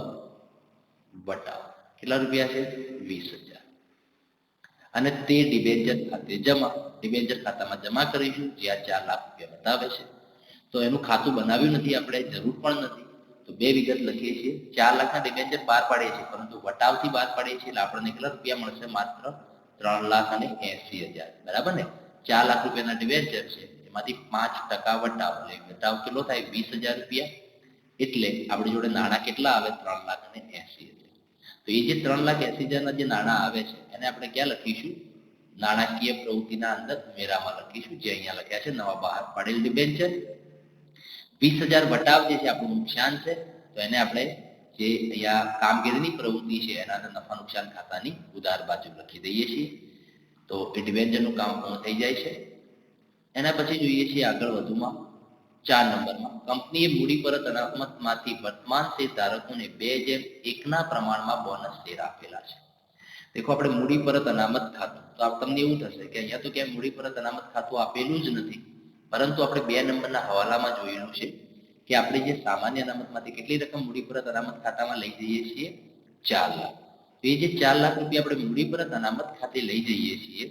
વટાવ કેટલા રૂપિયા છે? 20,000. અને તે ડિબેન્ચર ખાતે જમા. ડિબેન્ચર ખાતામાં જમા કરીશું જે આ 4 લાખ રૂપિયા બતાવે છે. તો એનું ખાતું બનાવ્યું નથી આપણે, જરૂર પણ નથી. તો બે વિગત લખીએ છીએ. 4 લાખના ડિબેન્ચર બહાર પાડીએ છીએ પરંતુ વટાવથી બહાર પાડીએ છીએ એટલે આપણને કેટલા રૂપિયા મળશે? માત્ર 3,80,000. બરાબર ને? 4 લાખ રૂપિયાના ડિબેન્ચર છે એમાંથી 5% વટાવ. એટલે વટાવ કેટલો થાય? 20,000 રૂપિયા. એટલે આપણી જોડે નાણાં કેટલા આવે? 3,80,000. તો એ જે 3,80,000ના જે નાણાં આવે છે એને આપણે ક્યાં લખીશું? નાણાકીય પ્રવૃત્તિના અંદર ઉમેરામાં લખીશું, જે અહીંયા લખ્યા છે નવા બહાર પાડેલ ડિબેન્ચર. 20,000 વટાવ જે છે આપણું નુકસાન છે, તો એને આપણે જે અહીંયા કામગીરીની પ્રવૃત્તિ છે એના અંદર નફા નુકસાન ખાતાની ઉધાર બાજુ લખી દઈએ છીએ. તો એ ડિબેન્ચરનું કામ પૂર્ણ થઈ જાય છે. એના પછી જોઈએ છીએ આગળ વધુમાં 4 નંબરમાં, કંપનીએ મૂડી પરત અનામતમાંથી વર્તમાન શેર ધારકોને 2:1 પ્રમાણમાં બોનસ શેર આપેલા છે. દેખો, આપણે મૂડી પરત અનામત ખાતું, તો તમને એવું થશે કે અહીંયા તો ક્યાંય મૂડી પરત અનામત ખાતું આપેલું જ નથી, પરંતુ આપણે 2 નંબરના હવાલામાં જોયેલું છે કે આપણે જે સામાન્ય અનામતમાંથી કેટલી રકમ મૂડી પરત અનામત ખાતામાં લઈ જઈએ છીએ? 4 લાખ. તો એ જે 4 લાખ રૂપિયા આપણે મૂડી પરત અનામત ખાતે લઈ જઈએ છીએ,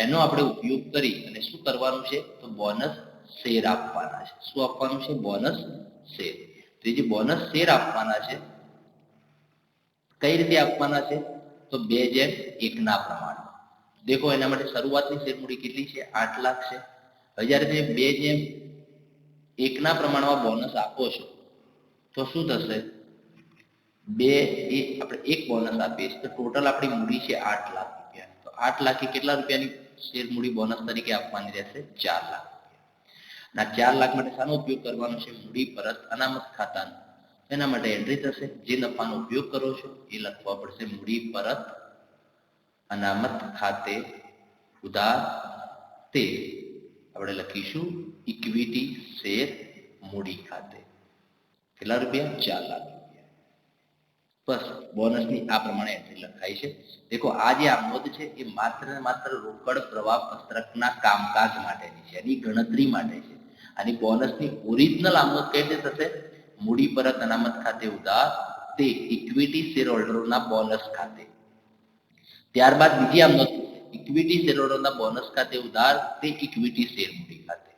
એનો આપણે ઉપયોગ કરી અને શું કરવાનું છે? તો બોનસ શેર આપવાના છે. શું આપવાનું છે? Bonus share. તો એ જે બોનસ શેર આપવાના છે, કઈ રીતે આપવાના છે? તો 2:1 પ્રમાણમાં. દેખો, એના માટે શરૂઆતની શેર મૂડી કેટલી છે? 8 લાખ છે. હવે જ્યારે તમે 2:1 પ્રમાણમાં બોનસ આપો છો, તો શું થશે? આપણે એક બોનસ આપીએ છીએ, તો ટોટલ આપણી મૂડી છે 8 લાખ રૂપિયા. તો 8 લાખ કેટલા રૂપિયાની શેર મૂડી બોનસ તરીકે આપવાની રહેશે? 4 લાખ. ના 4 લાખ માટે શાનો ઉપયોગ કરવાનો છે? મૂડી પરત અનામત ખાતાનો. એના માટે એન્ટ્રી થશે, જે નફાનો ઉપયોગ કરો છો એ લખવા પડશે મૂડી પરત અનામત ખાતે ઉધાર તે. આપણે લખીશું ઇક્વિટી શેર મૂડી ખાતે. કેટલા રૂપિયા? 4 લાખ રૂપિયા. બસ, બોનસની આ પ્રમાણે એન્ટ્રી લખાય છે. દેખો, આ જે આમોદ છે એ માત્ર ને માત્ર રોકડ પ્રવાહ પત્રકના કામકાજ માટેની છે, એની ગણતરી માટે છે. અને બોનસની ઓરિજિનલ આમોદ કઈ રીતે થશે? મૂડી પરત અનામત ખાતે ઉધાર તે ઇક્વિટી શેર હોલ્ડરોના બોનસ ખાતે. ત્યારબાદ બીજી આમોદ ઇક્વિટી શેર હોલ્ડરોના બોનસ ખાતે ઉધાર તે ઇક્વિટી શેર મૂડી ખાતે.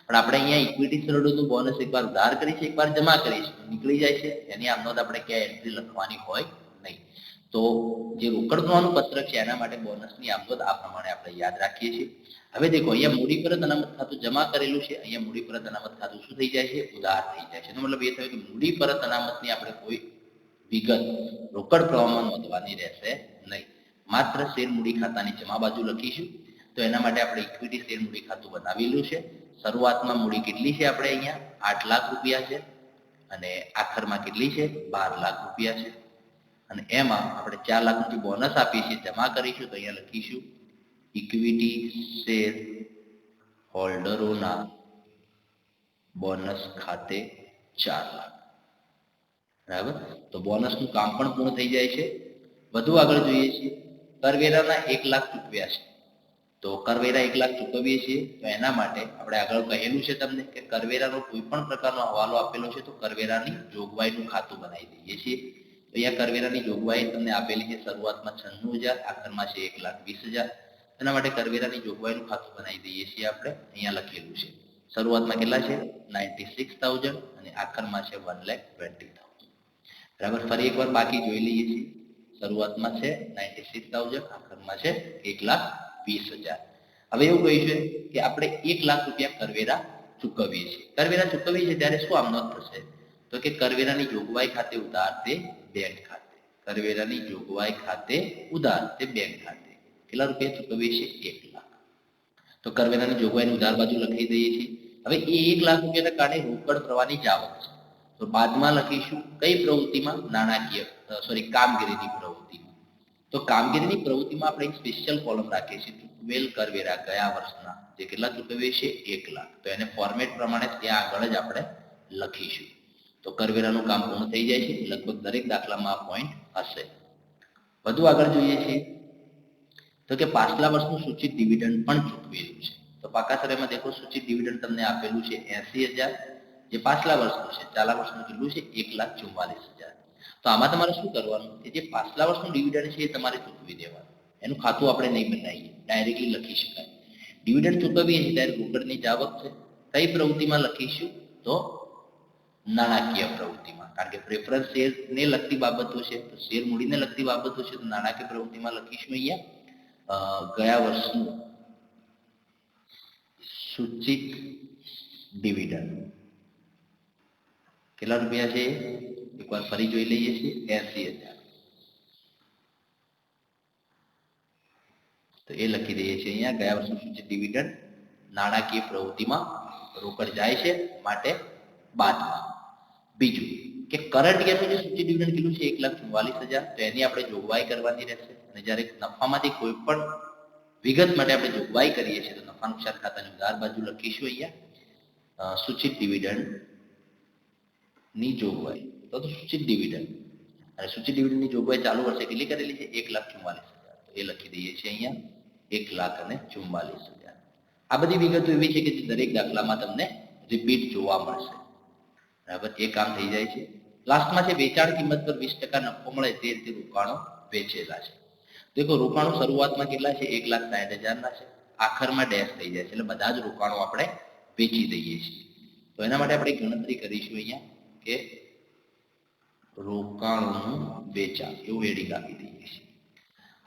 પણ આપણે અહીંયા ઇક્વિટી શેર હોલ્ડરનું બોનસ એકવાર ઉધાર કરી છે, એકવાર જમા કરી છે, નીકળી જાય છે. એની આમનોંધ આપણે ક્યાં એન્ટ્રી લખવાની હોય નહીં. તો જે રોકડ પ્રવાહનું પત્રક છે એના માટે બોનસની આમનોંધ આ પ્રમાણે આપણે યાદ રાખીએ છીએ. હવે દેખો, અહીંયા મૂડી પરત અનામત ખાતું જમા કરેલું છે, અહીંયા મૂડી પરત અનામત ખાતું શું થઈ જાય છે? ઉધાર થઈ જાય છે. એનો મતલબ એ થયો કે મૂડી પરત અનામતની આપણે કોઈ વિગત રોકડ પ્રવાહમાં નોંધવાની રહેશે નહીં. માત્ર શેર મૂડી ખાતાની જમા બાજુ લખીશું. તો એના માટે આપણે ઇક્વિટી શેર મૂડી ખાતું બનાવેલું છે. શરૂઆતમાં મૂડી કેટલી છે? આપણે અહીંયા 8 લાખ રૂપિયા છે, અને આખરમાં કેટલી છે? 12 લાખ રૂપિયા છે. અને એમાં આપણે 4 લાખનું જે બોનસ આપીએ છીએ જમા કરીશું, તો અહીંયા લખીશું ઇક્વિટી શેર હોલ્ડરોના બોનસ ખાતે 4 લાખ. બરાબર. તો બોનસનું કામ પણ પૂર્ણ થઈ જાય છે. વધુ આગળ જોઈએ છીએ, કરવેરાના 1 લાખ ચૂકવ્યા છે. તો કરવેરા 1 લાખ ચૂકવીએ છીએ, તો એના માટે આપણે આગળ કહેલું છે તમને કે કરવેરાનો કોઈ પણ પ્રકારનો હવાલો આપેલો છે તો કરવેરાની જોગવાઈનું ખાતું બનાવી દઈએ છીએ. તો અહીંયા કરવેરાની જોગવાઈ તમને આપેલી છે, શરૂઆતમાં 96,000, આખરમાં છે 1,20,000. એના માટે કરવેરાની જોગવાઈનું ખાતું બનાવી દઈએ છીએ. આપણે અહીંયા લખેલું છે, શરૂઆતમાં કેટલા છે? 96,000 અને આખરમાં છે 1,20,000. બરાબર. ફરી એકવાર બાકી જોઈ લઈએ છીએ. શરૂઆતમાં છે 96,000, આખરમાં છે 1,20,000. હવે એવું કહ્યું છે કે આપણે 1 લાખ રૂપિયા કરવેરા ચૂકવીએ છીએ. કરવેરા ચૂકવીએ છીએ ત્યારે શું આમનોંધ થશે? તો કે કરવેરાની જોગવાઈ ખાતે ઉધાર તે બેંક ખાતે. કરવેરાની જોગવાઈ ખાતે ઉધાર તે બેંક ખાતે. કેટલા રૂપિયા ચૂકવીએ છીએ? 1 લાખ. તો કરવેરાની જોગવાઈની ઉધાર બાજુ લખી દઈએ છીએ. હવે એ 1 લાખ રૂપિયાના કારણે રોકડ પ્રવાહની જ આવક છે. તો બાદમાં લખીશું કઈ પ્રવૃત્તિમાં? કામગીરીની પ્રવૃત્તિમાં. તો કામગીરીની પ્રવૃત્તિમાં આપણે એક સ્પેશિયલ કોલમ રાખીએ છીએ, ચૂકવેલ કરવેરા ગયા વર્ષના, જે કેટલા ચૂકવીએ છીએ? 1 લાખ. તો એને ફોર્મેટ પ્રમાણે ત્યાં આગળ જ આપણે લખીશું. તો કરવેરાનું કામ પૂર્ણ થઈ જાય છે. લગભગ દરેક દાખલામાં આ પોઈન્ટ હશે. વધુ આગળ જોઈએ છીએ તો કે પાછલા વર્ષનું સૂચિત ડિવિડન્ડ પણ ચૂકવેલું છે. તો પાકા સરેમાં દેખો, સૂચિત ડિવિડન્ડ તમને આપેલું છે 80,000, જે પાછલા વર્ષનું છે. ચાલા વર્ષનું કેટલું છે? 1,44,000. તો આમાં તમારે શું કરવાનું? કે જે પાછલા વર્ષનું ડિવિડન્ડ છે એ તમારે ચૂકવી દેવાનું. એનું ખાતું આપણે નહીં બનાવીએ, ડાયરેક્ટલી લખી શકાય. ડિવિડન્ડ ચૂકવીએ છીએ ત્યારે રોકડની જ આવક છે. કઈ પ્રવૃત્તિમાં લખીશું? તો નાણાકીય પ્રવૃત્તિમાં. કારણ કે પ્રેફરન્સ શેરને લગતી બાબતો છે, તો શેર મૂડીને લગતી બાબતો છે, તો નાણાકીય પ્રવૃત્તિમાં લખીશું અહીંયા ગયા વર્ષનું સૂચિત ડિવિડન્ડ. કેટલા રૂપિયા છે? એકવાર ફરી જોઈ લઈએ છીએ, 80,000. તો એ લખી દઈએ છીએ અહીંયા. ગયા વર્ષનું સૂચિત ડિવિડન્ડ નાણાકીય પ્રવૃત્તિમાં રોકડ જાય છે માટે બાદમાં. બીજું કે કરંટ યરનું જે સૂચિત ડિવિડન્ડ કેટલું છે 1,44,000, તો એની આપણે જોગવાઈ કરવાની રહેશે. અને જ્યારે નફામાંથી કોઈ પણ વિગત માટે આપણે જોગવાઈ કરીએ છીએ તો નફા નુકસાન ખાતાની ઉધાર બાજુ લખીશું અહીંયા સૂચિત ડિવિડન્ડ ની જોગવાઈ. તો સૂચિત ડિવિડન્ડ અને સૂચિત ડિવિડન્ડની જોગવાઈ ચાલુ વર્ષે કેટલી કરેલી છે 1,44,000, તો એ લખી દઈએ છીએ અહીંયા 1,44,000. આ બધી વિગતો એવી છે કે જે દરેક દાખલામાં તમને રિપીટ જોવા મળશે. બરાબર, એ કામ થઈ જાય છે. લાસ્ટમાં છે વેચાણ કિંમત પર 20% નફો મળે તે રીતે રોકાણો વેચેલા છે. દેખો રોકાણો શરૂઆતમાં કેટલા છે 1,60,000 ના છે, આખરમાં ડેશ થઈ જાય છે, એટલે બધા જ રોકાણો આપણે વેચી દઈએ છીએ. તો એના માટે આપણે ગણતરી કરીશું અહીંયા કે રોકાણોનું વેચાણ એવું હેડિંગ આપી દઈએ છીએ.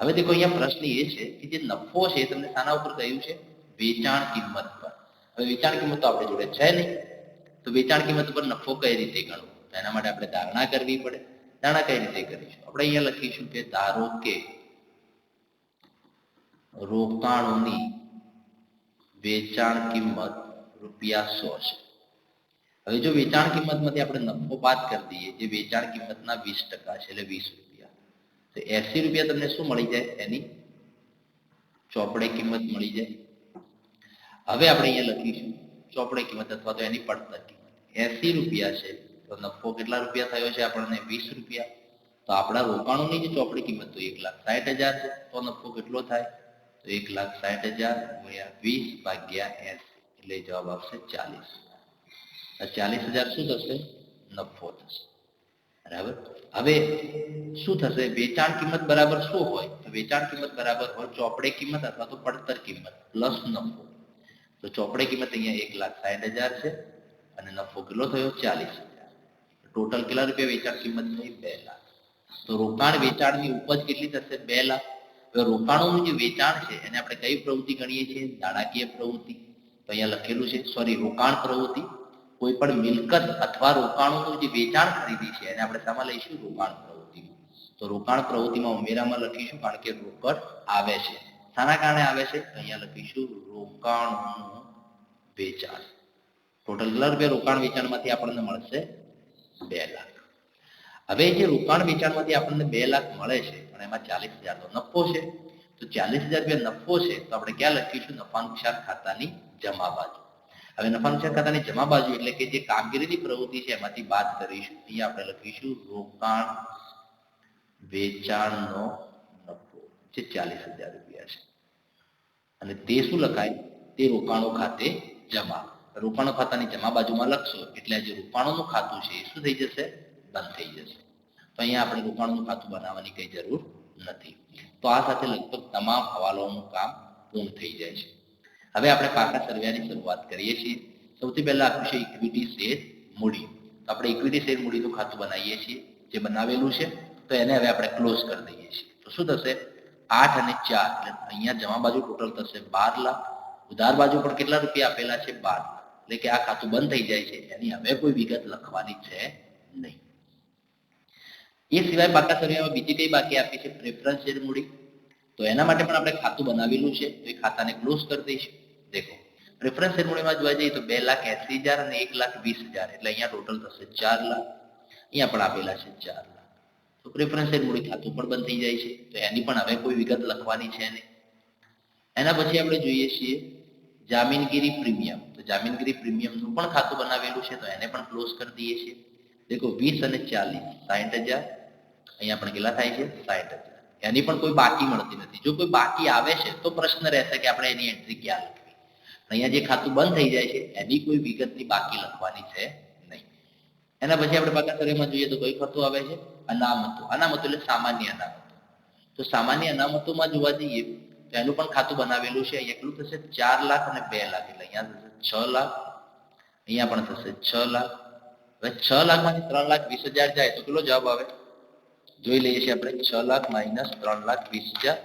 હવે દેખો અહીંયા પ્રશ્ન એ છે કે જે નફો છે તમને શાના ઉપર કહ્યું છે વેચાણ કિંમત પર. હવે વેચાણ કિંમત તો આપણે જોડે છે નહીં, તો વેચાણ કિંમત પર નફો કઈ રીતે ગણવો, તો એના માટે આપણે ધારણા કરવી પડે. ધારણા કઈ રીતે કરીશું, આપણે અહીંયા લખીશું કે ધારો કે રોકાણોની વેચાણ કિંમત ₹100 છે. હવે જો વેચાણ કિંમતમાંથી આપણે નફો બાદ કરી દઈએ જે વેચાણ કિંમતના 20% છે એટલે ₹20, તો ₹80 તમને શું મળી જાય એની ચોપડે કિંમત મળી જાય. હવે આપણે અહીંયા લખીશું ચોપડે કિંમત અથવા તો એની પડતર કિંમત ₹80 છે, તો નફો કેટલા રૂપિયા થયો છે આપણને ₹20. તો આપણા રોકાણોની જે ચોપડી કિંમત તો 1,60,000 છે, તો નફો કેટલો થાય તો 1,60,000 × 20/80 એટલે જવાબ આવશે 40. 40,000 શું થશે નફો થશે. બરાબર, હવે શું થશે વેચાણ કિંમત બરાબર શું હોય, તો વેચાણ કિંમત બરાબર હોય ચોપડે કિંમત અથવા તો પડતર કિંમત પ્લસ નફો. તો ચોપડે કિંમત અહીંયા 1,60,000 છે અને નફો કેટલો થયો 40,000. ટોટલ કેટલા રૂપિયા વેચાણ કિંમત થઈ 2 લાખ. તો રોકાણ વેચાણની ઉપજ કેટલી થશે 2 લાખ. હવે રોકાણોનું જે વેચાણ છે એને આપણે કઈ પ્રવૃત્તિ ગણીએ છીએ નાણાકીય પ્રવૃત્તિ. તો અહીંયા લખેલું છે રોકાણ પ્રવૃત્તિ. કોઈ પણ મિલકત અથવા રોકાણોનું જે વેચાણ ખરીદી છે એને આપણે શામાં લઈશું રોકાણ પ્રવૃત્તિમાં. તો રોકાણ પ્રવૃત્તિમાં ઉમેરામાં લખીશું કારણ કે રોકડ આવે છે. શાના કારણે આવે છે, અહીંયા લખીશું રોકાણોનું વેચાણ. ટોટલ કેટલા રૂપિયા રોકાણ વેચાણમાંથી આપણને મળશે 2 લાખ. હવે જે રોકાણ વેચાણમાંથી આપણને 2 લાખ મળે છે પણ એમાં 40,000 નો નફો છે, તો 40,000 નફો છે તો આપણે ક્યાં લખીશું નફા નુકસાન ખાતાની જમા બાજુ. હવે નફા નુકસાન ખાતાની જમા બાજુ એટલે કે જે કામગીરીની પ્રવૃત્તિ છે એમાંથી બાદ કરીશું. અહીંયા આપણે લખીશું રોકાણ વેચાણનો નફો જે 40,000 રૂપિયા છે અને તે શું લખાય તે રોકાણો ખાતે જમા. રોકાણો ખાતાની જમા બાજુમાં લખશો એટલે જે રોકાણોનું ખાતું છે એ શું થઈ જશે બંધ થઈ જશે. તો અહીંયા આપણે રોકાણોનું ખાતું બનાવવાની કઈ જરૂર નથી. તો આ સાથે લગભગ તમામ હવાલોનું કામ પૂર્ણ થઈ જાય છે. હવે આપણે પાકા સરવ્યાની શરૂઆત કરીએ છીએ. સૌથી પહેલા આપ્યું છે ઇક્વિટી શેર મૂડી. તો આપણે ઇક્વિટી શેર મૂડીનું ખાતું બનાવીએ છીએ જે બનાવેલું છે, તો એને હવે આપણે ક્લોઝ કરી દઈએ છીએ. તો શું થશે 8 અને 4 એટલે અહીંયા જમા બાજુ ટોટલ થશે 12 લાખ. ઉધાર બાજુ પણ કેટલા રૂપિયા આપેલા છે 12 લાખ. એટલે કે આ ખાતું બંધ થઈ જાય છે, એની હવે કોઈ વિગત લખવાની છે નહીં. એ સિવાય પાકા સરવ્યામાં બીજી કઈ બાકી આપી છે પ્રેફરન્સ શેર મૂડી. તો એના માટે પણ આપણે ખાતું બનાવેલું છે, તો એ ખાતાને ક્લોઝ કરી દઈશું. દેખો પ્રેફરન્સ શેર મૂડીમાં જોવા જઈએ તો 2,80,000 અને 1,20,000 એટલે અહીંયા ટોટલ થશે 4 લાખ. અહીંયા પણ આપેલા છે 4 લાખ. તો પ્રેફરન્સ શેર મૂડી ખાતું પણ બંધ થઈ જાય છે, તો એની પણ હવે કોઈ વિગત લખવાની છે નહીં. એના પછી આપણે જોઈએ છીએ જામીનગીરી પ્રીમિયમ. તો જામીનગીરી પ્રીમિયમનું પણ ખાતું બનાવેલું છે, તો એને પણ ક્લોઝ કરી દઈએ છીએ. દેખો 20 અને 40 60,000. અહીંયા પણ કેટલા થાય છે 60,000. એની પણ કોઈ બાકી મળતી નથી. જો કોઈ બાકી આવે છે તો પ્રશ્ન રહેશે કે આપણે એની એન્ટ્રી ક્યાં લખવી. અહીંયા જે ખાતું બંધ થઈ જાય છે એની કોઈ વિગતની બાકી લખવાની છે નહીં. એના પછી આપણે પાકા સરવ્યામાં જોઈએ તો કઈ ખાતું આવે છે અનામતો. અનામતો એટલે સામાન્ય અનામતો. તો સામાન્ય અનામતોમાં જોવા જઈએ તો એનું પણ ખાતું બનાવેલું છે. અહીંયા કેટલું થશે 4 લાખ અને 2 લાખ એટલે અહીંયા થશે 6 લાખ. અહીંયા પણ થશે 6 લાખ. હવે 6 લાખમાંથી 3,20,000 જાય તો કેટલો જવાબ આવે જોઈ લઈએ છીએ આપણે. 6 લાખ માઇનસ 3,20,000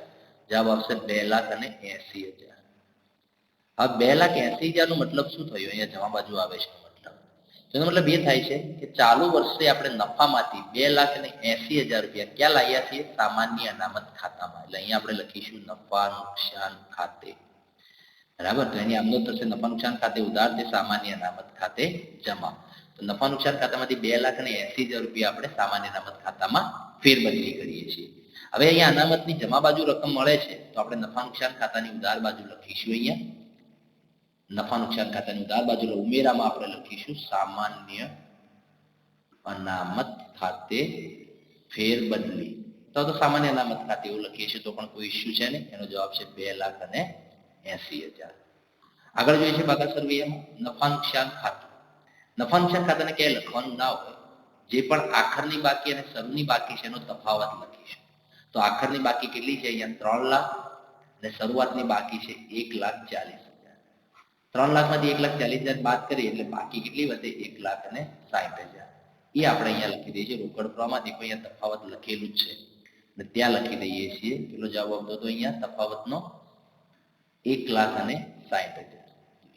જવાબ આવશે 2,80,000. હવે 2,80,000 નો મતલબ શું થયો અહીંયા જમા બાજુ આવે છે મતલબ તેનો મતલબ એ થાય છે કે ચાલુ વર્ષે આપણે નફામાંથી 2,80,000 રૂપિયા ક્યાં લાવ્યા છીએ? સામાન્ય અનામત ખાતામાં. એટલે અહીંયા આપણે લખીશું નફા નુકસાન ખાતે, બરાબર. તો એની આમનો થશે નફા નુકસાન ખાતે ઉધાર તે સામાન્ય અનામત ખાતે જમા. તો નફા નુકસાન ખાતામાંથી 2,80,000 રૂપિયા આપણે સામાન્ય અનામત ખાતામાં ફેરબદલી કરીએ છીએ. હવે અહીંયા અનામતની જમા બાજુ રકમ મળે છે તો આપણે નફા નુકસાન ખાતાની ઉધાર બાજુ લખીશું. અહીંયા નફા નુકસાન ખાતાની ઉધાર બાજુ ઉમેરામાં આપણે લખીશું સામાન્ય અનામત ખાતે ફેરબદલી. તો સામાન્ય અનામત ખાતે એવું લખીએ છીએ તો પણ કોઈ ઇસ્યુ છે ને. એનો જવાબ છે 2,80,000. આગળ જોઈએ છે બાકા સરવૈયામાં નફા નુકસાન ખાતું. નફા નુકસાન ખાતાને ક્યાંય લખવાનું ના હોય, જે પણ આખરની બાકી અને શરૂની બાકી છે એનો તફાવત લખીશું. તો આખરની બાકી કેટલી છે? અહીંયા 3 લાખ અને શરૂઆતની બાકી છે 1,40,000. 3 લાખમાંથી 1,40,000 બાદ કરીએ એટલે બાકી કેટલી વધે? 1,60,000. એ આપણે અહીંયા લખી દઈએ છીએ રોકડ પ્રવાહમાં. દેખો અહીંયા તફાવત લખેલું જ છે અને ત્યાં લખી દઈએ છીએ. કેટલો જવાબ આવતો હતો અહીંયા તફાવતનો? 1,60,000.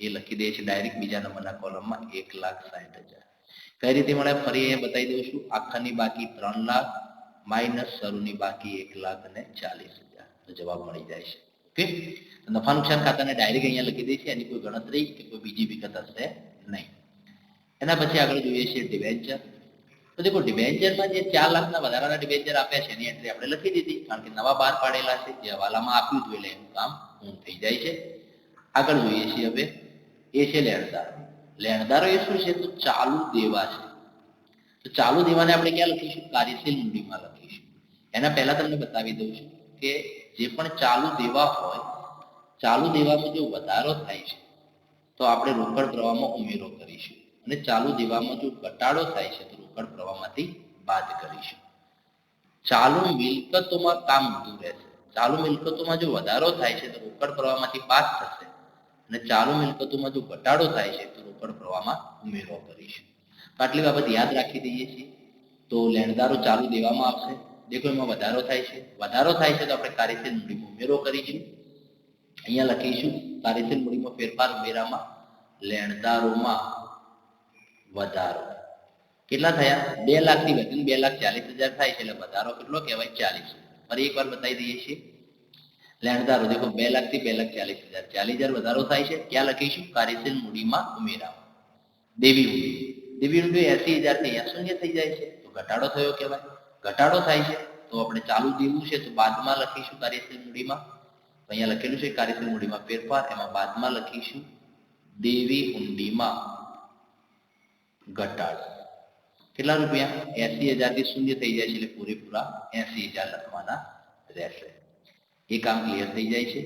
એ લખી દઈએ છીએ ડાયરેક્ટ બીજા નંબરના કોલમમાં 1,60,000. કઈ રીતે મળે ફરી અહીંયા બતાવી દઉં છું. આખરની બાકી 3 લાખ માઇનસ શરૂની બાકી 1,40,000. તો જવાબ મળી જાય છે. ઓકે, નફા નુકસાન ખાતાને ડાયરેક્ટ અહીંયા લખી દઈએ છીએ. એની કોઈ ગણતરી કે કોઈ બીજી વિગત હશે નહીં. એના પછી આગળ જોઈએ છે ડિબેન્ચર. તો દેખો ડિબેન્ચરમાં જે 4 લાખના વધારાના ડિબેન્ચર આપ્યા છે એની એન્ટ્રી આપણે લખી દીધી, કારણ કે નવા બહાર પાડેલા છે જે હવાલામાં આપ્યું હતું એટલે એનું કામ પૂર્ણ થઈ જાય છે. આગળ જોઈએ છીએ હવે એ છે લેણદારો. લેણદારો એ શું છે? તો ચાલુ દેવા છે. તો ચાલુ દેવાને આપણે ક્યાં લખીશું? કાર્યશીલ મૂડીમાં લખીશું. એના પહેલા તમને બતાવી દઉં છું કે જે પણ ચાલુ દેવા હોય, ચાલુ દેવામાં જો વધારો થાય છે તો આપણે રોકડ પ્રવાહમાં ઉમેરો કરીશું, અને ચાલુ દેવામાં જો ઘટાડો થાય છે તો રોકડ પ્રવાહમાંથી બાદ કરીશું. ચાલુ મિલકતોમાં કામ ઊંધું રહેશે. ચાલુ મિલકતોમાં જો વધારો થાય છે તો રોકડ પ્રવાહમાંથી બાદ થશે, અને ચાલુ મિલકતોમાં જો ઘટાડો થાય છે તો રોકડ પ્રવાહમાં ઉમેરો કરીશું. તો આટલી બાબત યાદ રાખી દઈએ છીએ. તો લેણદારો ચાલુ દેવામાં આવશે. દેખો એમાં વધારો થાય છે. વધારો થાય છે તો આપણે કાર્યશીલ મૂડીમાં ઉમેરો કરીશું. અહીંયા લખીશું કાર્યશીલ મૂડીમાં ફેરફાર ઉમેરામાં લેણદારોમાં વધારો. કેટલા થયા? 2 લાખથી વધીને 2,40,000 થાય છે એટલે વધારો કેટલો કહેવાય? 40. ફરી એકવાર બતાવી દઈએ છીએ. લેણદારો દેખો 2 લાખથી 2,40,000, 40,000 વધારો થાય છે. ક્યાં લખીશું? કાર્યશીલ મૂડીમાં ઉમેરામાં. દેવી મૂડી. દેવી મૂડી 80,000 થી અહીંયા શૂન્ય થઈ જાય છે તો ઘટાડો થયો કહેવાય. ઘટાડો થાય છે તો આપણે ચાલુ દેવું છે તો બાદમાં લખીશું કાર્યશીલ મૂડીમાં. અહીંયા લખેલું છે કાર્યશીલ મૂડીમાં ફેરફાર, એમાં બાદમાં લખીશું દેવી ઊંડીમાં ઘટાડો. કેટલા રૂપિયા? 80,000 થી શૂન્ય થઈ જાય છે એટલે પૂરેપૂરા 80,000 લખવાના રહેશે. એ કામ ક્લિયર થઈ જાય છે.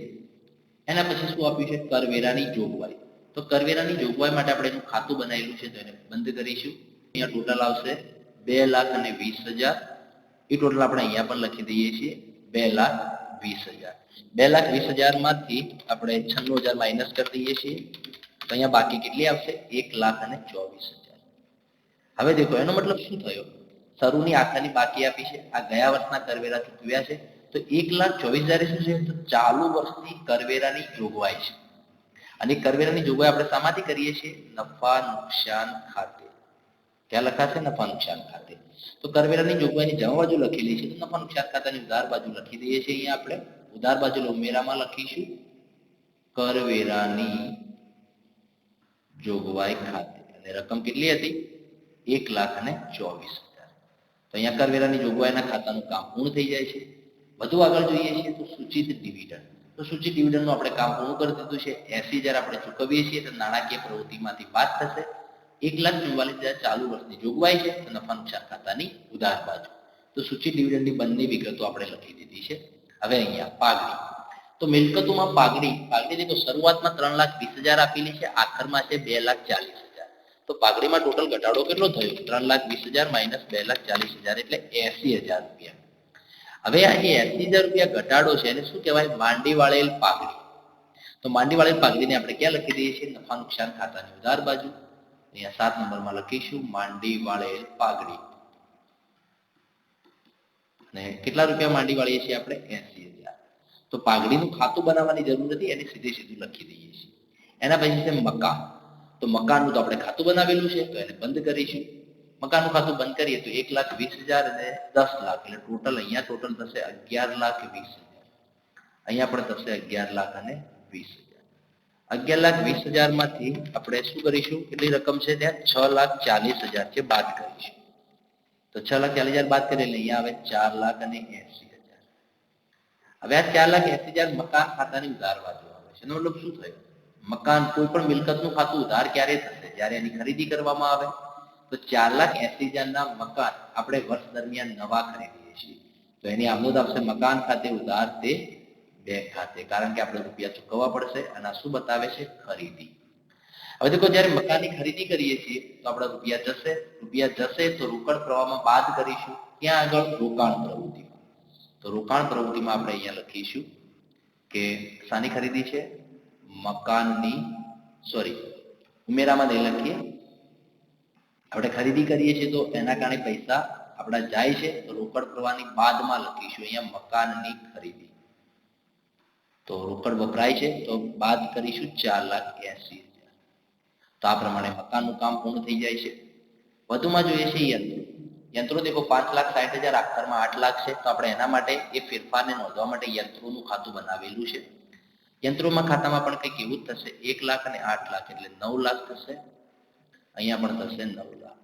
એના પછી શું આપ્યું છે? કરવેરાની જોગવાઈ. તો કરવેરાની જોગવાઈ માટે આપણે એનું ખાતું બનાવેલું છે તો એને બંધ કરીશું. અહીંયા ટોટલ આવશે 2,20,000. એ ટોટલ આપણે અહીંયા પણ લખી દઈએ છીએ 2,20,000. 2,20,000 માંથી આપણે 96,000 માઇનસ કરી દઈએ છીએ તો અહીંયા બાકી કેટલી આવશે? 1,24,000. હવે દેખો એનો મતલબ શું થયો? શરૂની આખાની બાકી આપી છે, આ ગયા વર્ષના કરવેરા ચૂકવ્યા છે તો 1,24,000 શું છે? તો ચાલુ વર્ષની કરવેરાની જોગવાઈ છે. અને કરવેરાની જોગવાઈ આપણે શામાંથી કરીએ છીએ? નફા નુકસાન ખાતે. ક્યાં લખાશે? નફા નુકસાન ખાતે. તો કરવેરાની જોગવાઈની જમા બાજુ લખેલી છે તો નફા નુકસાન ખાતાની ઉધાર બાજુ લખી દઈએ છીએ. અહીંયા આપણે ઉધાર બાજુ ઉમેરામાં લખીશું કરવેરાની જોગવાઈ ખાતે, અને રકમ કેટલી હતી? 1,24,000. તો અહીંયા કરવેરાની જોગવાઈના ખાતાનું કામ પૂર્ણ થઈ જાય છે. વધુ આગળ જોઈએ છીએ તો સૂચિત ડિવિડન્ડ. તો સૂચિત ડિવિડન્ડનું આપણે કામ પૂર્ણ કરી દીધું છે. 80,000 આપણે ચૂકવીએ છીએ તો નાણાકીય પ્રવૃત્તિમાંથી બાદ થશે. 1,44,000 ચાલુ વર્ષની જોગવાઈ છે તો નફા નુકસાન ખાતાની ઉધાર બાજુ. તો સૂચિત ડિવિડન્ડની બંને વિગતો આપણે લખી દીધી છે. હવે અહીંયા પાઘડી. તો મિલકતોમાં પાઘડી તો શરૂઆતમાં 3,20,000 આપેલી છે, આખરમાં છે 2,40,000. તો પાઘડીમાં ટોટલ ઘટાડો કેટલો થયો? 3,20,000 માઇનસ 2,40,000 એટલે 80,000 રૂપિયા. હવે આ જે 80,000 રૂપિયા ઘટાડો છે એને શું કહેવાય? માંડી વાળેલ પાઘડી. તો માંડી વાળેલ પાઘડીને આપણે ક્યાં લખી દઈએ છીએ? નફા નુકસાન ખાતાની ઉધાર બાજુ. અહીંયા 7 નંબરમાં લખીશું માંડી વાળેલ પાઘડી. અને કેટલા રૂપિયા માંડી વાળીએ છીએ આપણે? 80,000. તો પાઘડીનું ખાતું બનાવવાની જરૂર નથી, એને સીધે સીધું લખી દઈએ છીએ. એના પછી છે મકાન. તો તો મકાનનું તો આપણે ખાતું બનાવેલું છે તો એને બંધ કરીશું. મકાનનું ખાતું બંધ કરીએ તો 1,20,000 અને 10 લાખ એટલે ટોટલ અહીંયા ટોટલ થશે 11,20,000. અહીંયા પણ થશે 11,20,000. 11,20,000 માંથી આપણે શું કરીશું, કેટલી રકમ છે ત્યાં 6,40,000 છે બાદ કરીશું. તો 6,40,000 બાદ કરીએ એટલે અહીંયા આવે 4,80,000. હવે આ 4,80,000 મકાન ખાતાની ઉધાર બાજુ આવે છે. એનો મતલબ શું થયું, મકાન કોઈ પણ મિલકતનું ખાતું ઉધાર ક્યારે થશે, જ્યારે એની ખરીદી કરવામાં આવે. તો 4,80,000 મકાન આપણે વર્ષ દરમિયાન નવા ખરીદીએ છીએ તો એની આમદોદ આવશે મકાન ખાતે ઉધાર તે બેંક ખાતે, કારણ કે આપણે રૂપિયા ચૂકવવા પડશે અને આ શું બતાવે છે, ખરીદી. હવે દેખો જ્યારે મકાનની ખરીદી કરીએ છીએ તો આપણા રૂપિયા જશે તો રોકડ પ્રવાહમાં બાદ કરીશું. ક્યાં આગળ, રોકાણ પ્રવૃત્તિમાં. તો રોકાણ પ્રવૃત્તિમાં આપણે અહીંયા લખીશું કે શાની ખરીદી છે, મકાનની, ઉમેરામાં નહીં લખીએ, આપણે ખરીદી કરીએ છીએ તો એના કારણે પૈસા આપણા જાય છે તો રોકડ પ્રવાહની બાદમાં લખીશું અહીંયા મકાનની ખરીદી. તો રોકડ વપરાય છે તો બાદ કરીશું 4,80,000. તો આ પ્રમાણે મકાનનું કામ પૂર્ણ થઈ જાય છે. વધુમાં જોઈએ છે યંત્રો દેખો 5,60,000 આખરમાં 8 લાખ છે તો આપણે એના માટે એ ફેરફારને નોંધવા માટે યંત્રોનું ખાતું બનાવેલું છે. યંત્રોમાં ખાતામાં પણ કંઈક એવું જ થશે, 1 લાખ અને 8 લાખ એટલે 9 લાખ થશે. અહીંયા પણ થશે 9 લાખ.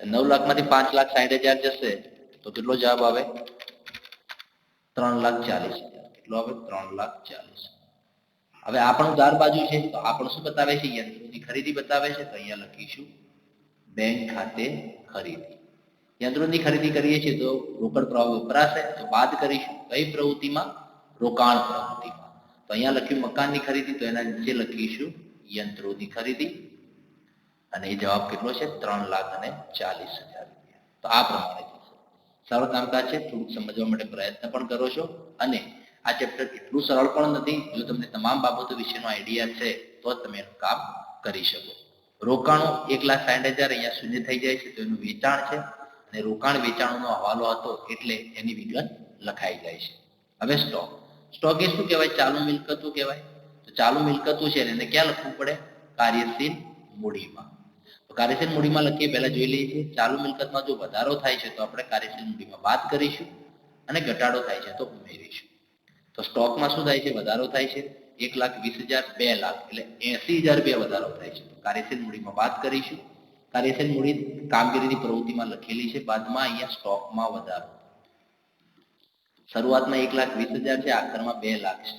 9 લાખમાંથી 5,60,000 જશે તો કેટલો જવાબ આવે, 3,40,000. કેટલો આવે, 3,40,000. હવે આ પણ ઉધાર બાજુ છે તો આ પણ શું બતાવે છે, યંત્રોની ખરીદી બતાવે છે. તો અહીંયા લખીશું બેંક ખાતે ખરીદી. યંત્રોની ખરીદી કરીએ છીએ તો રોકડ પ્રવાહ વપરાશે તો બાદ કરીશું કઈ પ્રવૃત્તિમાં, રોકાણ પ્રવૃત્તિમાં. તો અહીંયા લખ્યું મકાનની ખરીદી તો એના નીચે લખીશું યંત્રોની ખરીદી અને એ જવાબ કેટલો છે, 3,40,000 રૂપિયા. તો આ પ્રમાણે થશે. સરળ કામકાજ છે, થોડુંક સમજવા માટે પ્રયત્ન પણ કરો છો અને આ ચેપ્ટર એટલું સરળ પણ નથી. જો તમને તમામ બાબતો વિશેનો આઈડિયા છે તો જ તમે એનું કામ કરી શકો. રોકાણો 1,60,000 અહીંયા શૂન્ય થઈ જાય છે તો એનું વેચાણ છે અને રોકાણ વેચાણનો હવાલો હતો એટલે એની વિગત લખાઈ જાય છે. હવે સ્ટોક એ શું કહેવાય, ચાલુ મિલકતો કહેવાય. તો ચાલુ મિલકતો છે એને ક્યાં લખવું પડે, કાર્યશીલ મૂડીમાં. તો કાર્યશીલ મૂડીમાં લખીએ પહેલા જોઈ લઈએ છીએ. ચાલુ મિલકતમાં જો વધારો થાય છે તો આપણે કાર્યશીલ મૂડીમાં બાદ કરીશું અને ઘટાડો થાય છે તો ઉમેરીશું. તો સ્ટોકમાં શું થાય છે, વધારો થાય છે 1,20,000 2 લાખ એટલે 80,000 રૂપિયા વધારો થાય છે. તો કાર્યશીલ મૂડીમાં બાદ કરીશું. કાર્યશીલ મૂડી કામગીરીની પ્રવૃત્તિમાં લખેલી છે, બાદમાં અહીંયા સ્ટોકમાં વધારો. શરૂઆતમાં 1,20,000 છે, આખરમાં 2 લાખ છે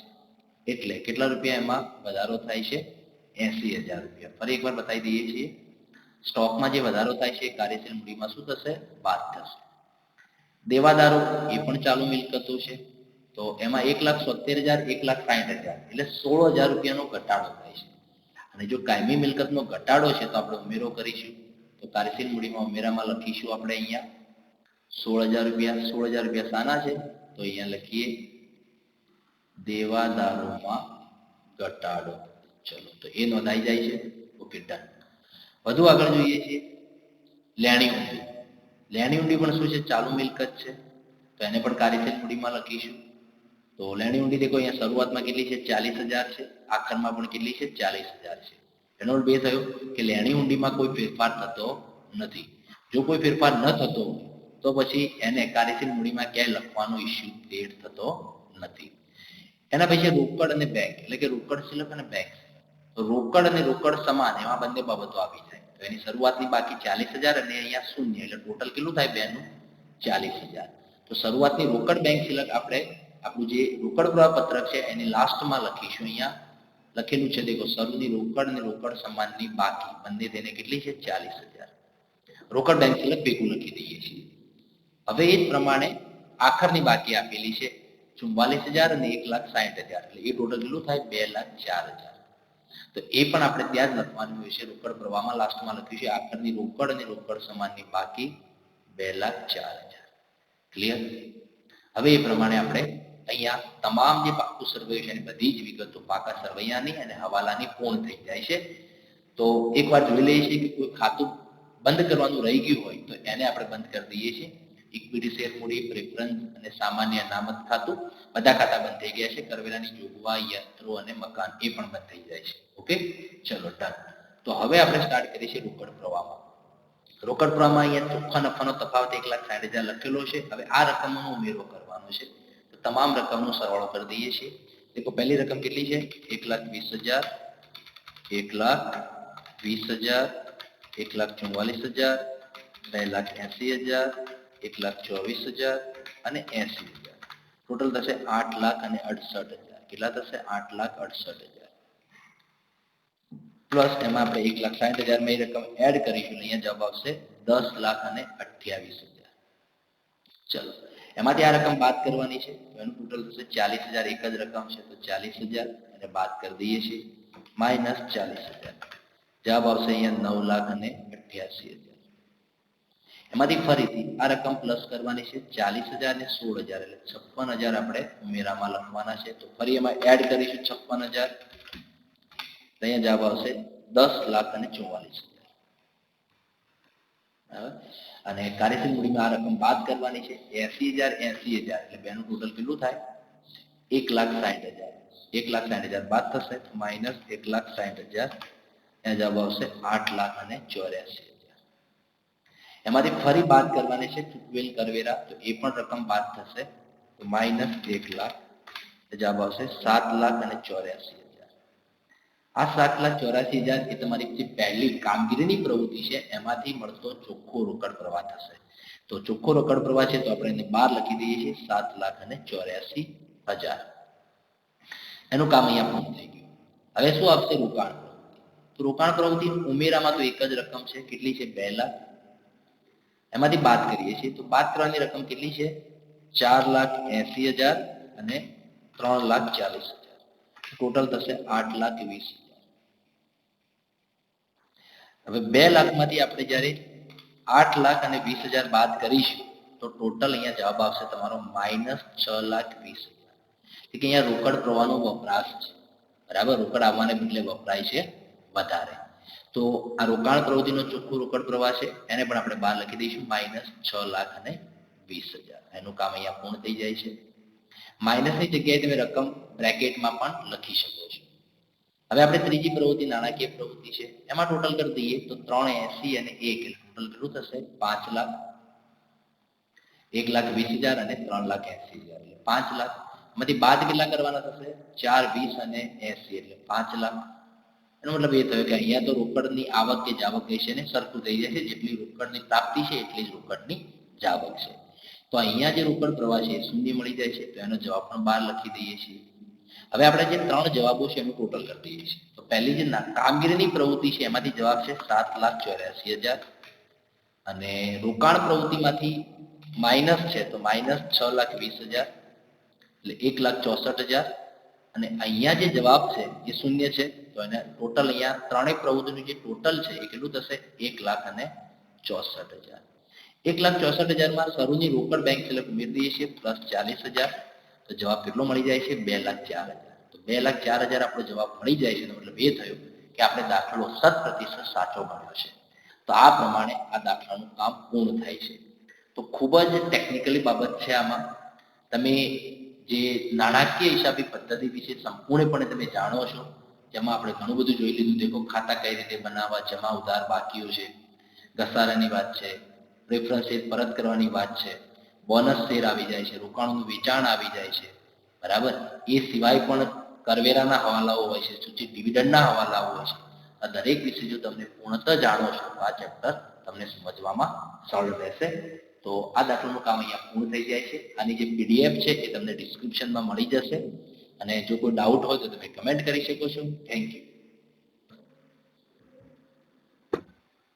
એટલે કેટલા રૂપિયા એમાં વધારો થાય છે, 80,000 રૂપિયા. ફરી એકવાર બતાવી દઈએ છીએ. સ્ટોકમાં જે વધારો થાય છે કાર્યશીલ મૂડીમાં શું થશે, બાદ થશે. દેવાદારો એ પણ ચાલુ મિલકતો છે તો એમાં 1,70,000 1,60,000 એટલે 16,000 રૂપિયાનો ઘટાડો થાય છે. અને જો કાયમી મિલકતનો ઘટાડો છે તો આપણે ઉમેરો કરીશું. તો કાર્યશીલ મૂડીમાં ઉમેરામાં લખીશું આપણે અહીંયા 16,000 રૂપિયા. 16,000 રૂપિયા શાના છે તો અહીંયા લખીએ દેવાદારોમાં ઘટાડો. ચલો તો એ નોંધાઈ જાય છે. Okay done. વધુ આગળ જોઈએ છીએ લેણી ઊંડી. લેણી ઊંડી પણ શું છે, ચાલુ મિલકત છે તો એને પણ કાર્યશીલ મૂડીમાં લખીશું. તો લેણી ઊંડી દેખો અહીંયા શરૂઆતમાં કેટલી છે, 40,000 છે, આખરમાં પણ કેટલી છે, 40,000 છે. એનો અર્થ એ થયો કે લેણી ઊંડીમાં કોઈ ફેરફાર થતો નથી. જો કોઈ ફેરફાર ન થતો તો પછી એને કાર્યશીલ મૂડીમાં ક્યાંય લખવાનો ઇસ્યુ ક્રિએટ થતો નથી. એના પછી રોકડ અને બેંક એટલે કે રોકડ શિલક અને બેંક. તો રોકડ અને રોકડ સમાન એમાં બંને બાબતો આવી જાય. તો એની શરૂઆતની બાકી 40,000 અને અહીંયા શૂન્ય એટલે ટોટલ કેટલું થાય બેનું, 40,000. તો શરૂઆતની રોકડ બેંક શિલક આપણે આપણું જે રોકડ પ્રવાહ પત્રક છે એની લાસ્ટમાં લખીશું. અહીંયા લખેલું છે દેખો, શરૂની રોકડ અને રોકડ સમાનની બાકી બંને તેને કેટલી છે, 40,000. રોકડ બેંક શિલક ભેગું લખી દઈએ છીએ. હવે એ જ પ્રમાણે આખરની બાકી આપેલી છે 44,000 અને 1,60,000 એટલે એ ટોટલ કેટલું થાય, 2,04,000. તો એ પણ આપણે ત્યાં જ લખવાનું હોય છે. રોકડ પ્રવાહમાં લાસ્ટમાં લખ્યું છે આખરની રોકડ અને રોકડ સમાનની બાકી 2,04,000. ક્લિયર. હવે એ પ્રમાણે આપણે અહીંયા તમામ જે પાકું સરવૈયું છે એની બધી જ વિગતો પાકા સરવૈયાની અને હવાલાની પૂર્ણ થઈ જાય છે. તો એકવાર જોઈ લઈએ છીએ કે કોઈ ખાતું બંધ કરવાનું રહી ગયું હોય તો એને આપણે બંધ કરી દઈએ છીએ. ઇક્વિટી શેર મૂડી, પ્રેફરન્સ અને સામાન્ય અનામત ખાતું બધા ખાતા બંધ થઈ ગયા છે. કરવેરાની જોગવાઈ, યંત્રો અને મકાન એ પણ બંધ થઈ જાય છે. ઓકે ચલો ડન. તો હવે આપણે સ્ટાર્ટ કરીએ છીએ રોકડ પ્રવાહમાં. રોકડ પ્રવાહમાં અહીંયા ચોખ્ખા નફાનો તફાવત 1,60,000 લખેલો છે. હવે આ રકમનો ઉમેરો કરવાનો છે. તો તમામ રકમનો સરવાળો કરી દઈએ છીએ. देखो पहली रकम कितनी है 1,20,000, 1,20,000, 1,44,000, 2,80,000, 1,24,000 અને 80,000. ટોટલ થશે 8,68,000. કેટલા થશે 8,68,000 પ્લસ એમાં આપણે 1,60,000 માં રકમ એડ કરીશું. અહીંયા જવાબ આવશે 10,28,000. ચલો એમાંથી આ રકમ બાદ કરવાની છે. એનું ટોટલ થશે 40,000. એક જ રકમ છે તો 40,000 અને બાદ કરી દઈએ છીએ માઇનસ 40,000. જવાબ આવશે અહીંયા 9,88,000. એમાંથી ફરીથી આ રકમ પ્લસ કરવાની છે 40,000 અને 16,000 એટલે 56,000 આપણે ઉમેરામાં લખવાના છે. તો ફરી એમાં એડ કરીશું 56,000. અહીંયા જવાબ આવશે 10,44,000. અને કાર્યશીલ મૂડીમાં આ રકમ બાદ કરવાની છે 80,000 80,000 એટલે બેનું ટોટલ કેટલું થાય 1,60,000. 1,60,000 બાદ થશે માઇનસ 1,60,000. ત્યાં જવાબ આવશે 8,84,000. એમાંથી ફરી બાદ કરવાની છે ચૂકવેલ કરવેરા. તો એ પણ રકમ બાદ થશે તો માઇનસ 1,00,000. જવાબ આવશે 7,84,000. આ 7,84,000 એ તમારી જે પહેલી કામગીરીની પ્રવૃત્તિ છે એમાંથી મળતો ચોખ્ખો રોકડ પ્રવાહ થશે. તો ચોખ્ખો રોકડ પ્રવાહ છે તો આપણે એને 12 લખી દઈએ છીએ 7,84,000. એનું કામ અહીંયા પૂર્ણ થઈ ગયું. હવે શું આપશે રોકાણ પ્રવૃત્તિ. તો રોકાણ પ્રવૃત્તિ ઉમેરામાં તો એક જ રકમ છે. કેટલી છે 2 લાખ. એમાંથી બાદ કરીએ છીએ તો બાદ કરવાની રકમ કેટલી છે 4,80,000 અને 3,40,000. ટોટલ થશે 8,20,000. હવે 2 લાખમાંથી આપણે જ્યારે 8,20,000 બાદ કરીશું તો ટોટલ અહીંયા જવાબ આવશે તમારો માઇનસ 6,20,000. એટલે કે અહીંયા રોકડ પ્રવાહનો વપરાશ છે. બરાબર રોકડ આવવાને બદલે વપરાય છે વધારે. તો આ રોકાણ પ્રવૃત્તિનો ચોખ્ખો રોકડ પ્રવાહ છે એને પણ આપણે બહાર લખી દઈશું માઇનસ 6,20,000. એનું કામ અહીંયા પૂર્ણ થઈ જાય છે. માઇનસની જગ્યાએ તમે રકમ બ્રેકેટમાં પણ લખી શકો છો. હવે આપણે ત્રીજી પ્રવૃત્તિ નાણાકીય પ્રવૃત્તિ છે એમાં ટોટલ કરી દઈએ તો 380 અને 1 એટલે ટોટલ કેટલું થશે 5 લાખ. 1,20,000 અને 3,80,000 એટલે 5 લાખ. એમાંથી બાદ કેટલા કરવાના થશે 4,20 અને 80 એટલે 5 લાખ. એનો મતલબ એ થયો કે અહીંયા તો રોકડની આવક કે જાવક છે ને સરખું થઈ જાય છે. જેટલી રોકડની પ્રાપ્તિ છે એટલી જ રોકડની જાવક છે. તો અહીંયા જે રોકડ પ્રવાહ છે એ શૂન્ય મળી જાય છે તો એનો જવાબ પણ 12 લખી દઈએ છીએ. હવે આપણે જે 3 જવાબો છે એનું ટોટલ કરી દઈએ છીએ. તો પહેલી જે કામગીરીની પ્રવૃત્તિ છે એમાંથી જવાબ છે 7,84,000 અને રોકાણ પ્રવૃત્તિમાંથી માઇનસ છે તો માઇનસ 6,20,000 એટલે 1,64,000 અને અહીંયા જે જવાબ છે એ શૂન્ય છે તો એને ટોટલ અહીંયા ત્રણેય પ્રવૃત્તિનું જે ટોટલ છે એ કેટલું થશે 1,64,000. 1,64,000 માં શરૂની રોકડ બેંક સિલક ઉમેરી દઈએ છીએ પ્લસ 40,000 તો જવાબ કેટલો મળી જાય છે 2,04,000. તો 2,04,000 આપણો જવાબ મળી જાય છે. મતલબ એ થયો કે આપણે દાખલો 100% સાચો ગણ્યો છે. તો આ પ્રમાણે આ દાખલાનું કામ પૂર્ણ થાય છે. તો ખૂબ જ ટેકનિકલી બાબત છે. આમાં તમે જે નાણાકીય હિસાબી પદ્ધતિ વિશે સંપૂર્ણપણે તમે જાણો છો. જેમાં આપણે ઘણું બધું જોઈ લીધું. દેખો ખાતા કઈ રીતે બનાવવા, જમા ઉધાર બાકીઓ છે, ઘસારાની વાત છે, પ્રેફરન્સ શેર પરત કરવાની વાત છે, બોનસ શેર આવી જાય છે, રોકાણનું વેચાણ આવી જાય છે. બરાબર એ સિવાય પણ કરવેરાના હવાલાઓ હોય છે, સૂચિત ડિવિડન્ડના હવાલાઓ હોય છે. આ દરેક વિશે જો તમને પૂર્ણતઃ જાણો છો તો આ ચેપ્ટર તમને સમજવામાં સરળ રહેશે. તો આ દાખલાનું કામ અહીંયા પૂર્ણ થઈ જાય છે. આની જે પીડીએફ છે એ તમને ડિસ્ક્રિપ્શનમાં મળી જશે અને જો કોઈ ડાઉટ હોય તો તમે કમેન્ટ કરી શકો છો. Thank you.